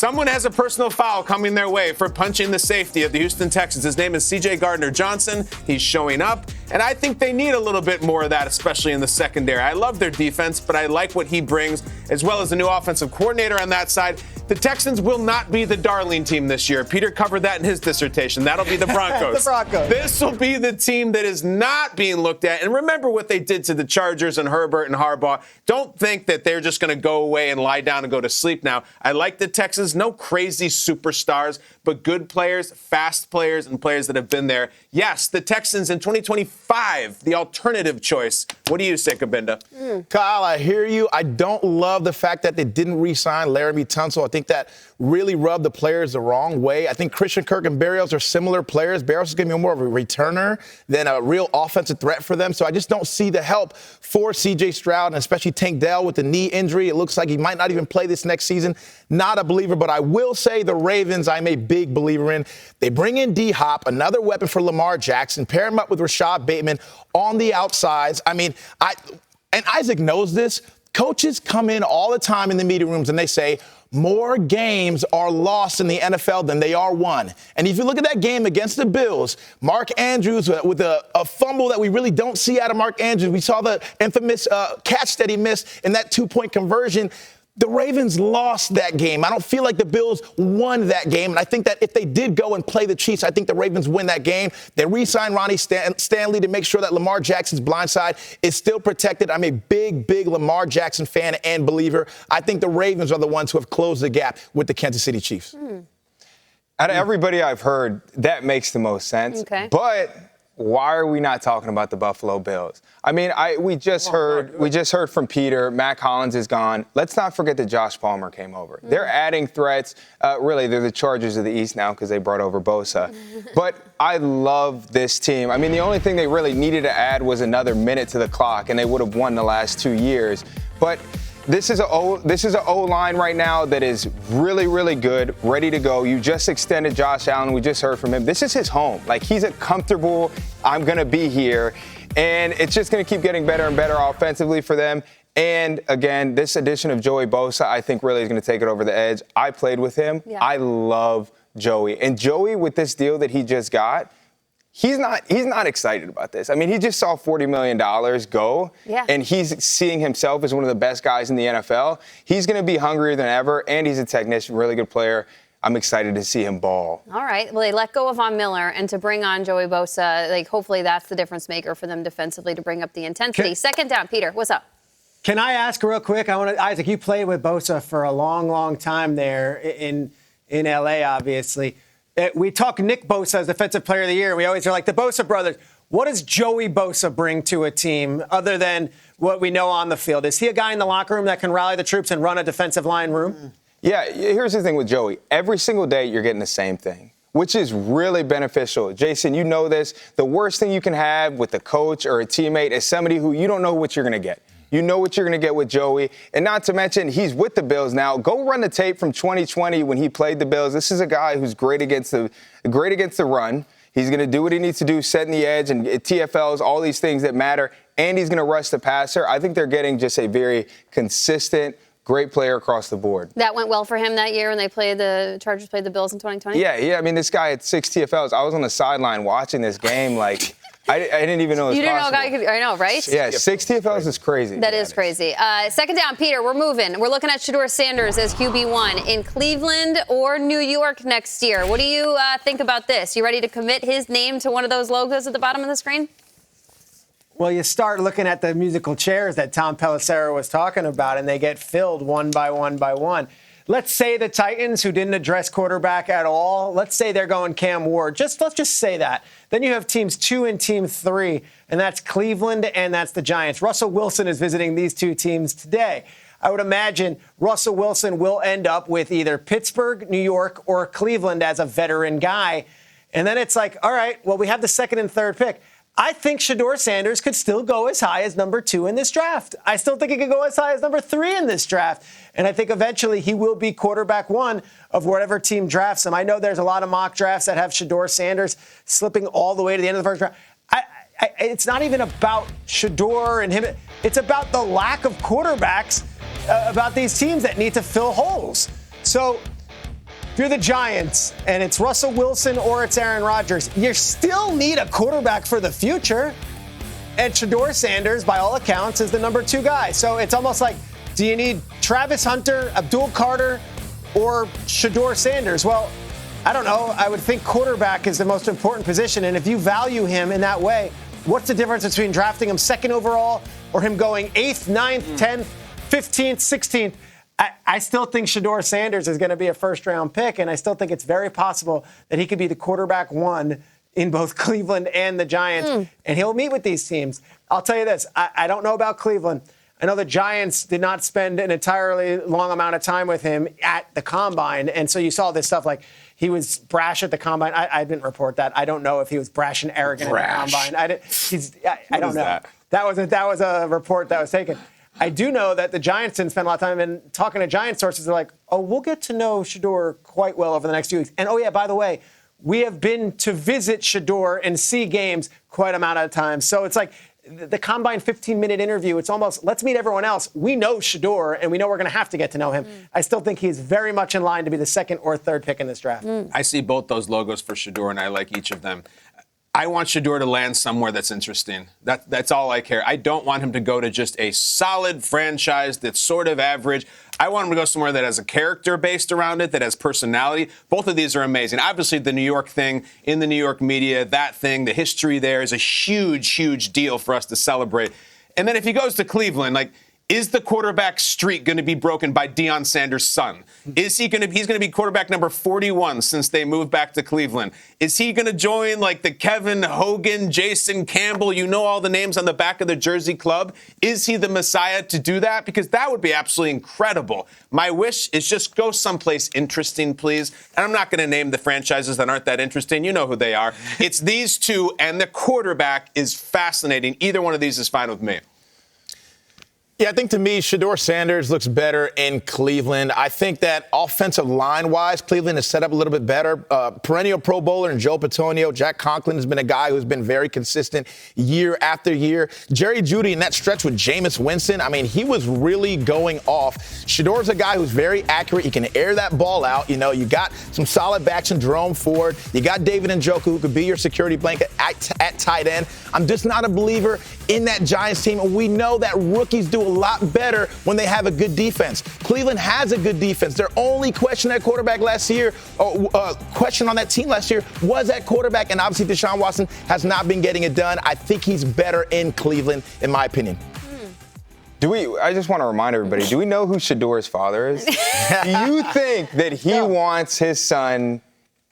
Someone has a personal foul coming their way for punching the safety of the Houston Texans. His name is C.J. Gardner-Johnson. He's showing up, and I think they need a little bit more of that, especially in the secondary. I love their defense, but I like what he brings, as well as the new offensive coordinator on that side. The Texans will not be the darling team this year. Peter covered that in his dissertation. That'll be the Broncos. The Broncos. This will be the team that is not being looked at. And remember what they did to the Chargers and Herbert and Harbaugh. Don't think that they're just going to go away and lie down and go to sleep now. I like the Texans. No crazy superstars, but good players, fast players, and players that have been there. Yes, the Texans in 2025, the alternative choice. What do you say, Kabinda? Kyle, I hear you. I don't love the fact that they didn't re-sign Laramie Tunsil. I think that really rubbed the players the wrong way. I think Christian Kirk and Berrios are similar players. Berrios is going to be more of a returner than a real offensive threat for them. So I just don't see the help for C.J. Stroud, and especially Tank Dell with the knee injury. It looks like he might not even play this next season. Not a believer, but I will say the Ravens I'm a big believer in. They bring in D-Hop, another weapon for Lamar Jackson, pair him up with Rashad Bateman on the outsides. I mean, and Isaac knows this. Coaches come in all the time in the meeting rooms and they say, more games are lost in the NFL than they are won. And if you look at that game against the Bills, Mark Andrews with a fumble that we really don't see out of Mark Andrews. We saw the infamous catch that he missed in that two-point conversion. The Ravens lost that game. I don't feel like the Bills won that game. And I think that if they did go and play the Chiefs, I think the Ravens win that game. They re-signed Ronnie Stanley to make sure that Lamar Jackson's blind side is still protected. I'm a big, big Lamar Jackson fan and believer. I think the Ravens are the ones who have closed the gap with the Kansas City Chiefs. Out of everybody I've heard, that makes the most sense. Okay. But why are we not talking about the Buffalo Bills? I mean, we just heard from Peter. Mac Hollins is gone. Let's not forget that Josh Palmer came over. They're adding threats. Really, they're the Chargers of the East now because they brought over Bosa. But I love this team. I mean, the only thing they really needed to add was another minute to the clock, and they would have won the last 2 years. But this is an O-line right now that is really, really good, ready to go. You just extended Josh Allen. We just heard from him. This is his home. Like, he's a comfortable, I'm going to be here. And it's just going to keep getting better and better offensively for them. And, again, this addition of Joey Bosa, I think, really is going to take it over the edge. I played with him. Yeah. I love Joey. And Joey, with this deal that he just got, he's not excited about this. I mean, he just saw $40 million go, and he's seeing himself as one of the best guys in the NFL. He's going to be hungrier than ever, and he's a technician, really good player. I'm excited to see him ball. All right. Well, they let go of Von Miller, and to bring on Joey Bosa, like, hopefully that's the difference maker for them defensively to bring up the intensity. Second down, Peter, what's up? Can I ask real quick? Isaac, you played with Bosa for a long, long time there in L.A., obviously. We talk Nick Bosa as Defensive Player of the Year, and we always are like, the Bosa brothers. What does Joey Bosa bring to a team other than what we know on the field? Is he a guy in the locker room that can rally the troops and run a defensive line room? Yeah, here's the thing with Joey. Every single day you're getting the same thing, which is really beneficial. Jason, you know this. The worst thing you can have with a coach or a teammate is somebody who you don't know what you're going to get. You know what you're going to get with Joey. And not to mention, he's with the Bills now. Go run the tape from 2020 when he played the Bills. This is a guy who's great against the run. He's going to do what he needs to do, setting the edge and TFLs, all these things that matter. And he's going to rush the passer. I think they're getting just a very consistent, great player across the board. That went well for him that year when the Chargers played the Bills in 2020? Yeah. I mean, this guy had 6 TFLs. I was on the sideline watching this game like – I didn't even know it was possible. You didn't know a guy could, I know, right? Yeah, 6 TFLs is crazy. That is crazy. Second down, Peter, we're moving. We're looking at Shedeur Sanders as QB1 in Cleveland or New York next year. What do you think about this? You ready to commit his name to one of those logos at the bottom of the screen? Well, you start looking at the musical chairs that Tom Pelissero was talking about, and they get filled one by one by one. Let's say the Titans, who didn't address quarterback at all, let's say they're going Cam Ward. Let's just say that. Then you have teams 2 and team 3, and that's Cleveland and that's the Giants. Russell Wilson is visiting these two teams today. I would imagine Russell Wilson will end up with either Pittsburgh, New York, or Cleveland as a veteran guy. And then it's like, all right, well, we have the 2nd and 3rd pick. I think Shedeur Sanders could still go as high as number 2 in this draft. I still think he could go as high as number 3 in this draft. And I think eventually he will be quarterback 1 of whatever team drafts him. I know there's a lot of mock drafts that have Shedeur Sanders slipping all the way to the end of the first draft. It's not even about Shedeur and him. It's about the lack of quarterbacks about these teams that need to fill holes. So if you're the Giants and it's Russell Wilson or it's Aaron Rodgers, you still need a quarterback for the future. And Shedeur Sanders, by all accounts, is the number 2 guy. So it's almost like, do you need Travis Hunter, Abdul Carter, or Shedeur Sanders? Well, I don't know. I would think quarterback is the most important position. And if you value him in that way, what's the difference between drafting him 2nd overall or him going 8th, 9th, 10th, 15th, 16th? I still think Shedeur Sanders is going to be a first-round pick, and I still think it's very possible that he could be the quarterback 1 in both Cleveland and the Giants, and he'll meet with these teams. I'll tell you this. I don't know about Cleveland. I know the Giants did not spend an entirely long amount of time with him at the Combine, and so you saw this stuff like he was brash at the Combine. I didn't report that. I don't know if he was brash and arrogant at the Combine. I don't know. That was a report that was taken. I do know that the Giants didn't spend a lot of time, and talking to Giants sources, they're like, oh, we'll get to know Shedeur quite well over the next few weeks. And, oh, yeah, by the way, we have been to visit Shedeur and see games quite a amount of times. So it's like the Combine 15-minute interview, it's almost, let's meet everyone else. We know Shedeur, and we know we're going to have to get to know him. I still think he's very much in line to be the 2nd or 3rd pick in this draft. I see both those logos for Shedeur, and I like each of them. I want Shedeur to land somewhere that's interesting. That's all I care. I don't want him to go to just a solid franchise that's sort of average. I want him to go somewhere that has a character based around it, that has personality. Both of these are amazing. Obviously, the New York thing in the New York media, that thing, the history there is a huge, huge deal for us to celebrate. And then if he goes to Cleveland, like, is the quarterback streak going to be broken by Deion Sanders' son? Is he's going to be quarterback number 41 since they moved back to Cleveland? Is he going to join like the Kevin Hogan, Jason Campbell, you know all the names on the back of the jersey club? Is he the Messiah to do that? Because that would be absolutely incredible. My wish is just go someplace interesting, please. And I'm not going to name the franchises that aren't that interesting. You know who they are. It's these 2, and the quarterback is fascinating. Either one of these is fine with me. Yeah, I think to me, Shedeur Sanders looks better in Cleveland. I think that offensive line-wise, Cleveland is set up a little bit better. Perennial Pro Bowler and Joe Petonio. Jack Conklin has been a guy who's been very consistent year after year. Jerry Jeudy in that stretch with Jameis Winston, I mean, he was really going off. Shedeur's a guy who's very accurate. He can air that ball out. You know, you got some solid backs in Jerome Ford. You got David Njoku, who could be your security blanket at tight end. I'm just not a believer in that Giants team. And we know that rookies do a lot better when they have a good defense. Cleveland has a good defense. Their only question at quarterback last year, question on that team last year, was at quarterback. And obviously Deshaun Watson has not been getting it done. I think he's better in Cleveland, in my opinion. I just want to remind everybody, do we know who Shedeur's father is? Do you think that he wants his son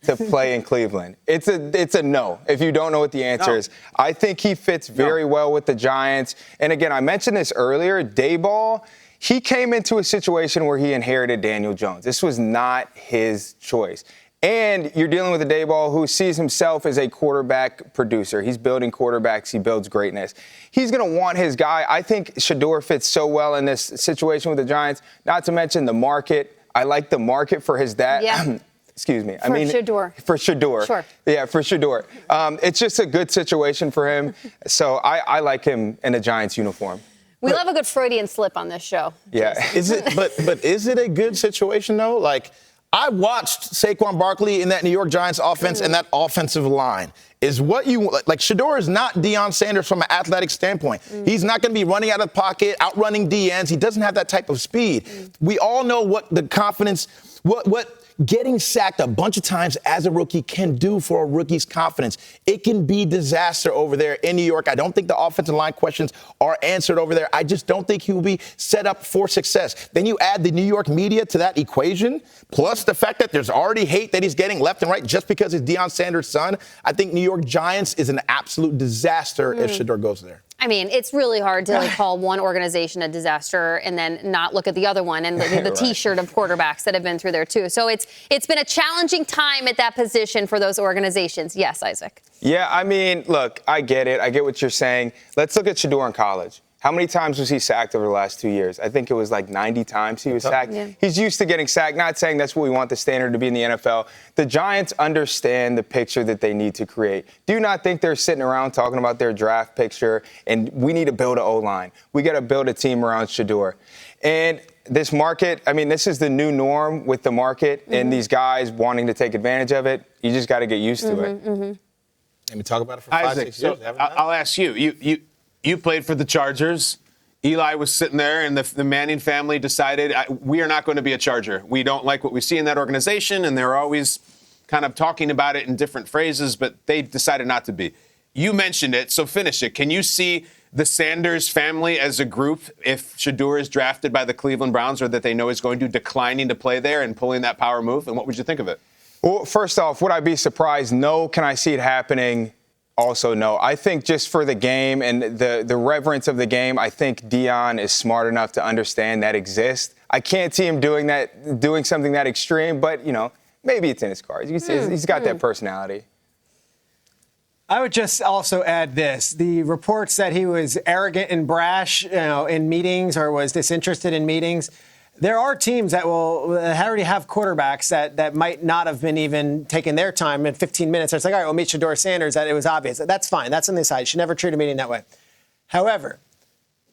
to play in Cleveland? It's a no, if you don't know what the answer is. I think he fits very well with the Giants. And again, I mentioned this earlier, Daboll, he came into a situation where he inherited Daniel Jones. This was not his choice. And you're dealing with a Daboll who sees himself as a quarterback producer. He's building quarterbacks. He builds greatness. He's going to want his guy. I think Shedeur fits so well in this situation with the Giants, not to mention the market. I like the market for his dad. Yeah. Excuse me. Shedeur. For Shedeur. Sure. Yeah, for Shedeur. It's just a good situation for him. So I like him in a Giants uniform. We love a good Freudian slip on this show. Yeah. But is it a good situation, though? Like, I watched Saquon Barkley in that New York Giants offense and that offensive line. Is what you like? Shedeur is not Deion Sanders from an athletic standpoint. He's not going to be running out of the pocket, outrunning DNs. He doesn't have that type of speed. We all know what the confidence, what getting sacked a bunch of times as a rookie can do for a rookie's confidence. It can be disaster over there in New York. I don't think the offensive line questions are answered over there. I just don't think he will be set up for success. Then you add the New York media to that equation, plus the fact that there's already hate that he's getting left and right just because it's Deion Sanders' son. I think New York Giants is an absolute disaster if Shedeur goes there. I mean, it's really hard to call one organization a disaster and then not look at the other one and the T-shirt of quarterbacks that have been through there too. So it's been a challenging time at that position for those organizations. Yes, Isaac. Yeah, I mean, look, I get it. I get what you're saying. Let's look at Shedeur in college. How many times was he sacked over the last 2 years? I think it was like 90 times he was sacked. Yeah. He's used to getting sacked, not saying that's what we want the standard to be in the NFL. The Giants understand the picture that they need to create. Do you not think they're sitting around talking about their draft picture and we need to build an O-line? We got to build a team around Shedeur. And this market, I mean, this is the new norm with the market and these guys wanting to take advantage of it. You just got to get used to it. Let me talk about it for 5-6 years. I'll ask you. You played for the Chargers. Eli was sitting there, and the Manning family decided, we are not going to be a Charger. We don't like what we see in that organization, and they're always kind of talking about it in different phrases, but they decided not to be. You mentioned it, so finish it. Can you see the Sanders family as a group, if Shedeur is drafted by the Cleveland Browns or that they know is going to, declining to play there and pulling that power move? And what would you think of it? Well, first off, would I be surprised? No. Can I see it happening? Also, no. I think just for the game and the reverence of the game, I think Deion is smart enough to understand that exists. I can't see him doing something that extreme, but, maybe it's in his cards. He's got that personality. I would just also add this. The reports that he was arrogant and brash, in meetings or was disinterested in meetings. There are teams that will already have quarterbacks that might not have been even taking their time in 15 minutes. It's like, all right, we'll meet Shedeur Sanders. That it was obvious. That's fine. That's on the side. You should never treat a meeting that way. However,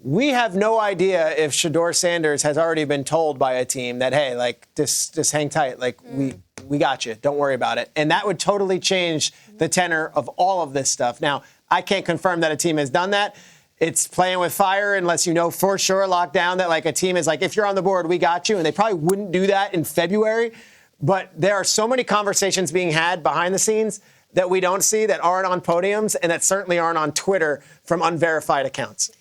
we have no idea if Shedeur Sanders has already been told by a team that, hey, just hang tight. We got you. Don't worry about it. And that would totally change the tenor of all of this stuff. Now, I can't confirm that a team has done that. It's playing with fire unless you know for sure, locked down, that a team is like, if you're on the board, we got you. And they probably wouldn't do that in February. But there are so many conversations being had behind the scenes that we don't see, that aren't on podiums, and that certainly aren't on Twitter from unverified accounts.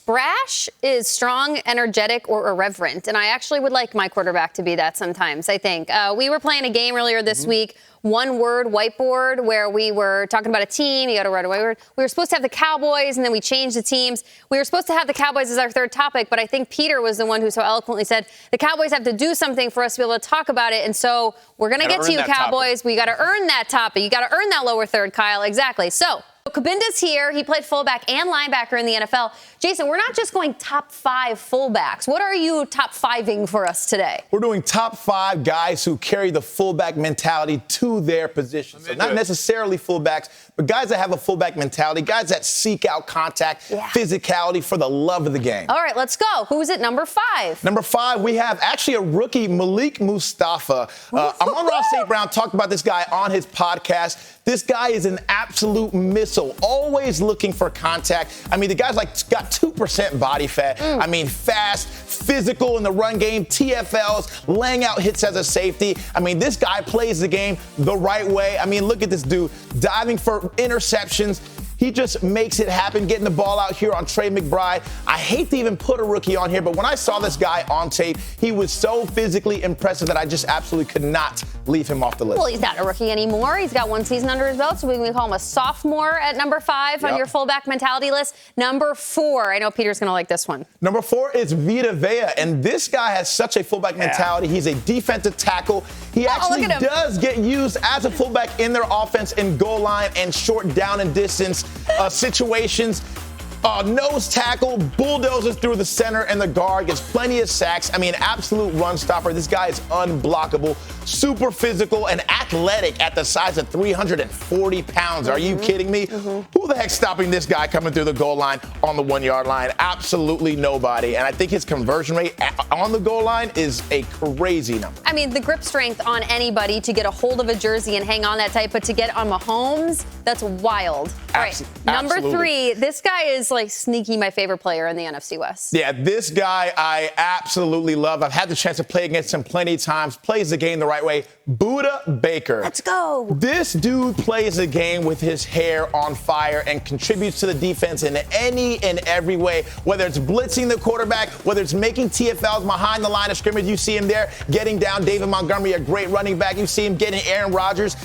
Brash is strong, energetic, or irreverent. And I actually would like my quarterback to be that sometimes, I think. We were playing a game earlier this week, one-word whiteboard, where we were talking about a team. You got to write a whiteboard. We were supposed to have the Cowboys, and then we changed the teams. We were supposed to have the Cowboys as our third topic, but I think Peter was the one who so eloquently said, the Cowboys have to do something for us to be able to talk about it. And so we're going to get to you, Cowboys. Topic. We got to earn that topic. You got to earn that lower third, Kyle. Exactly. So Kabinda's here. He played fullback and linebacker in the NFL. Jason, we're not just going top 5 fullbacks. What are you top 5ing for us today? We're doing top 5 guys who carry the fullback mentality to their position. So not necessarily fullbacks, but guys that have a fullback mentality, guys that seek out contact, physicality for the love of the game. All right, let's go. Who's at number 5? Number 5, we have actually a rookie, Malik Mustafa. Amon-Ra St. Brown talked about this guy on his podcast. This guy is an absolute missile, always looking for contact. I mean, the guy's got 2% body fat. I mean, fast, physical in the run game, TFLs, laying out hits as a safety. I mean, this guy plays the game the right way. I mean, look at this dude diving for interceptions. He just makes it happen, getting the ball out here on Trey McBride. I hate to even put a rookie on here, but when I saw this guy on tape, he was so physically impressive that I just absolutely could not leave him off the list. Well, he's not a rookie anymore. He's got 1 season under his belt, so we can call him a sophomore at number 5 on your fullback mentality list. Number 4, I know Peter's going to like this one. Number 4 is Vita Vea, and this guy has such a fullback mentality. He's a defensive tackle. He actually does get used as a fullback in their offense in goal line and short down and distance situations. Nose tackle, bulldozes through the center and the guard, gets plenty of sacks. I mean, absolute run stopper. This guy is unblockable, super physical and athletic at the size of 340 pounds. Are you kidding me? Who the heck's stopping this guy coming through the goal line on the 1 yard line? Absolutely nobody. And I think his conversion rate on the goal line is a crazy number. I mean, the grip strength on anybody to get a hold of a jersey and hang on that tight, but to get on Mahomes, that's wild. All right, number 3, this guy is sneaky my favorite player in the NFC West. Yeah, this guy I absolutely love. I've had the chance to play against him plenty of times, plays the game the right way. Budda Baker. Let's go. This dude plays the game with his hair on fire and contributes to the defense in any and every way, whether it's blitzing the quarterback, whether it's making TFLs behind the line of scrimmage. You see him there getting down David Montgomery, a great running back. You see him getting Aaron Rodgers.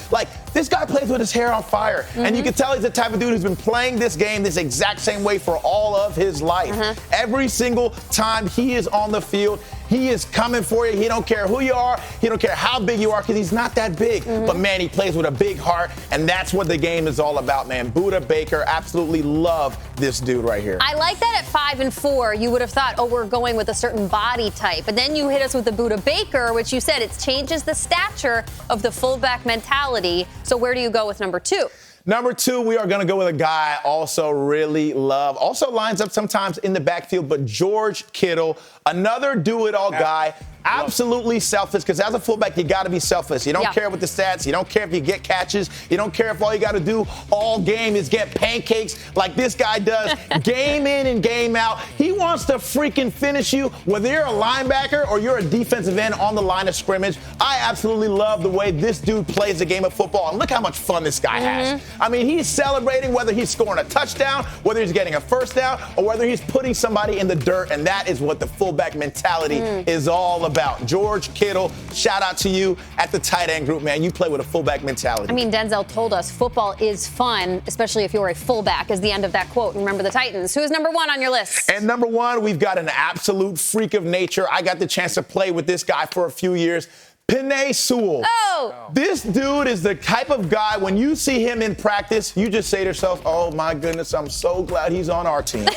This guy plays with his hair on fire. And you can tell he's the type of dude who's been playing this game this exact same way for all of his life. Every single time he is on the field, he is coming for you. He don't care who you are. He don't care how big you are, because he's not that big. But, man, he plays with a big heart, and that's what the game is all about, man. Budda Baker, absolutely love this dude right here. I like that at 5 and 4. You would have thought, we're going with a certain body type. But then you hit us with the Budda Baker, which you said it changes the stature of the fullback mentality. So where do you go with number 2? Number 2, we are going to go with a guy I also really love. Also lines up sometimes in the backfield, but George Kittle, another do-it-all guy. Absolutely selfless, because as a fullback, you got to be selfless. You don't care with the stats. You don't care if you get catches. You don't care if all you got to do all game is get pancakes like this guy does game in and game out. He wants to freaking finish you, whether you're a linebacker or you're a defensive end on the line of scrimmage. I absolutely love the way this dude plays the game of football, and look how much fun this guy has. I mean, he's celebrating whether he's scoring a touchdown, whether he's getting a first down, or whether he's putting somebody in the dirt, and that is what the fullback mentality is all about. George Kittle, shout out to you at the tight end group, man. You play with a fullback mentality. I mean, Denzel told us football is fun, especially if you're a fullback, is the end of that quote. Remember the Titans. Who is number 1 on your list? And number 1, we've got an absolute freak of nature. I got the chance to play with this guy for a few years. Penei Sewell. Oh! This dude is the type of guy, when you see him in practice, you just say to yourself, oh my goodness, I'm so glad he's on our team.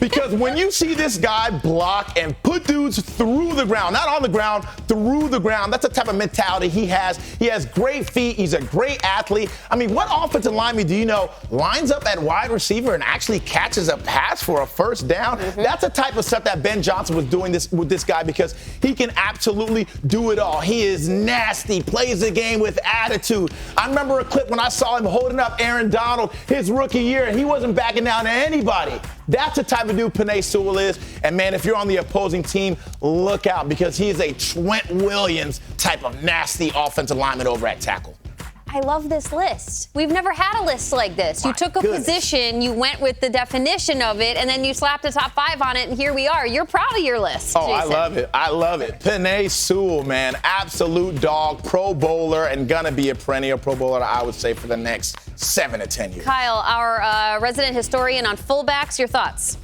Because when you see this guy block and put dudes through the ground, not on the ground, through the ground, that's the type of mentality he has. He has great feet. He's a great athlete. I mean, what offensive lineman do you know lines up at wide receiver and actually catches a pass for a first down? That's the type of stuff that Ben Johnson was doing with this guy, because he can absolutely do it all. He is nasty, plays the game with attitude. I remember a clip when I saw him holding up Aaron Donald his rookie year, and he wasn't backing down to anybody. That's the type of dude Penei Sewell is. And, man, if you're on the opposing team, look out, because he is a Trent Williams type of nasty offensive lineman over at tackle. I love this list. We've never had a list like this. You took a position, you went with the definition of it, and then you slapped a top 5 on it, and here we are. You're proud of your list, Oh, Jason. I love it. I love it. Penei Sewell, man, absolute dog, Pro Bowler, and gonna be a perennial Pro Bowler, I would say, for the next 7 to 10 years. Kyle, our resident historian on fullbacks, your thoughts?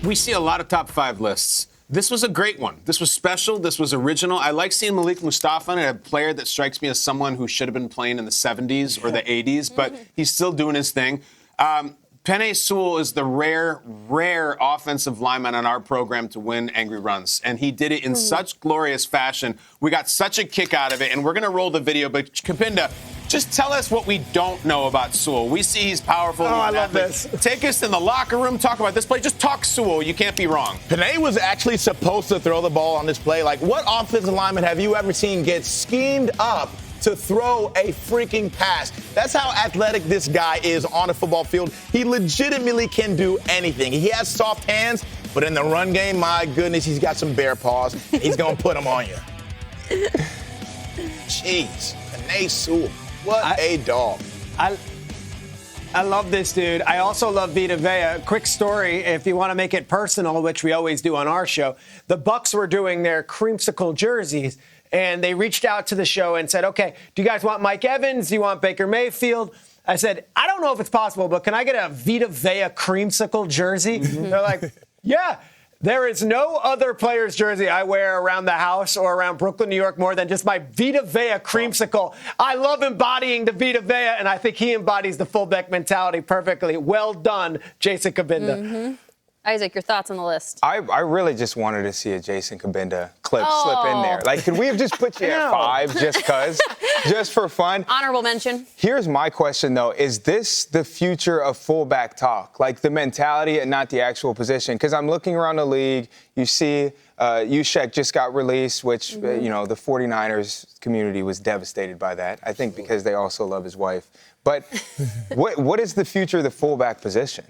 We see a lot of top 5 lists. This was a great one. This was special. This was original. I like seeing Malik Mustafa, and a player that strikes me as someone who should have been playing in the 70s or the 80s, but he's still doing his thing. Penei Sewell is the rare offensive lineman on our program to win angry runs, and he did it in such glorious fashion. We got such a kick out of it, and we're going to roll the video, but Kapinda, just tell us what we don't know about Sewell. We see he's powerful. Oh, I love this. Take us in the locker room, talk about this play. Just talk Sewell. You can't be wrong. Penei was actually supposed to throw the ball on this play. Like, what offensive lineman have you ever seen get schemed up to throw a freaking pass? That's how athletic this guy is on a football field. He legitimately can do anything. He has soft hands, but in the run game, my goodness, he's got some bear paws. He's going to put them on you. Jeez, Penei Sewell. What a dog. I love this dude. I also love Vita Vea. Quick story, if you want to make it personal, which we always do on our show. The Bucks were doing their creamsicle jerseys, and they reached out to the show and said, okay, do you guys want Mike Evans? Do you want Baker Mayfield? I said, I don't know if it's possible, but can I get a Vita Vea creamsicle jersey? They're like, yeah. There is no other player's jersey I wear around the house or around Brooklyn, New York, more than just my Vita Vea creamsicle. I love embodying the Vita Vea, and I think he embodies the fullback mentality perfectly. Well done, Jason Kabinda. Isaac, your thoughts on the list? I really just wanted to see a Jason Kabinda clip slip in there. Like, could we have just put you at 5 just because? Just for fun? Honorable mention. Here's my question, though. Is this the future of fullback talk? Like, the mentality and not the actual position? Because I'm looking around the league. You see Juszczyk just got released, which, you know, the 49ers community was devastated by that. I think because they also love his wife. But what is the future of the fullback position?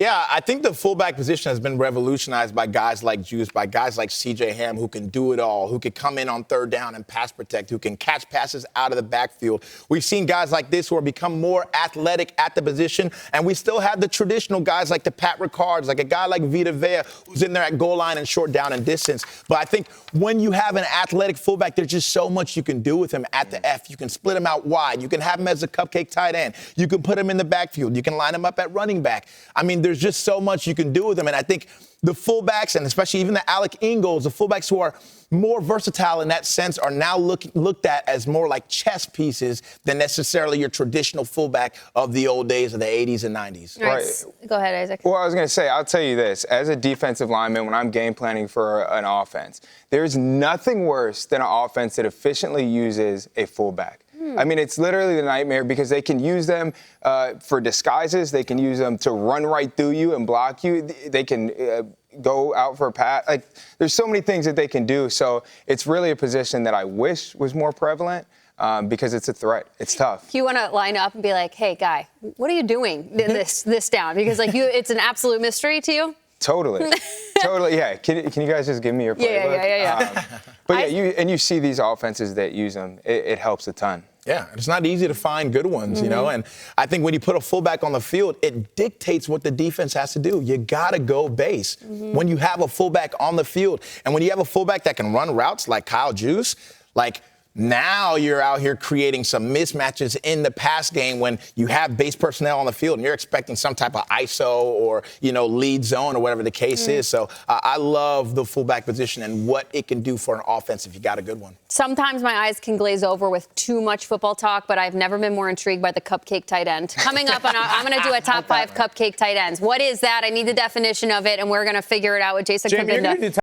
Yeah, I think the fullback position has been revolutionized by guys like Juice, by guys like C.J. Ham, who can do it all, who can come in on third down and pass protect, who can catch passes out of the backfield. We've seen guys like this who are become more athletic at the position, and we still have the traditional guys like the Pat Ricards, like a guy like Vita Vea, who's in there at goal line and short down and distance. But I think when you have an athletic fullback, there's just so much you can do with him at the F. You can split him out wide. You can have him as a cupcake tight end. You can put him in the backfield. You can line him up at running back. I mean, there's just so much you can do with him. And I think the fullbacks, and especially even the Alec Ingalls, the fullbacks who are more versatile in that sense, are now looked at as more like chess pieces than necessarily your traditional fullback of the old days of the 80s and 90s. Right. Go ahead, Isaac. Well, I was going to say, I'll tell you this. As a defensive lineman, when I'm game planning for an offense, there's nothing worse than an offense that efficiently uses a fullback. I mean, it's literally the nightmare because they can use them for disguises. They can use them to run right through you and block you. They can go out for a pass. Like, there's so many things that they can do. So it's really a position that I wish was more prevalent. Because it's a threat. It's tough. You want to line up and be like, hey, guy, what are you doing this down? Because, like, it's an absolute mystery to you. Totally. Totally, yeah. Can you guys just give me your playbook? Yeah. But you see these offenses that use them. It helps a ton. Yeah, it's not easy to find good ones, you know, and I think when you put a fullback on the field, it dictates what the defense has to do. You got to go base when you have a fullback on the field. And when you have a fullback that can run routes like Kyle Juice, like, now you're out here creating some mismatches in the pass game when you have base personnel on the field and you're expecting some type of ISO or, lead zone or whatever the case is. So I love the fullback position and what it can do for an offense if you got a good one. Sometimes my eyes can glaze over with too much football talk, but I've never been more intrigued by the cupcake tight end. Coming up, I'm going to do a top 5 cupcake tight ends. What is that? I need the definition of it, and we're going to figure it out with Jason Cabinda.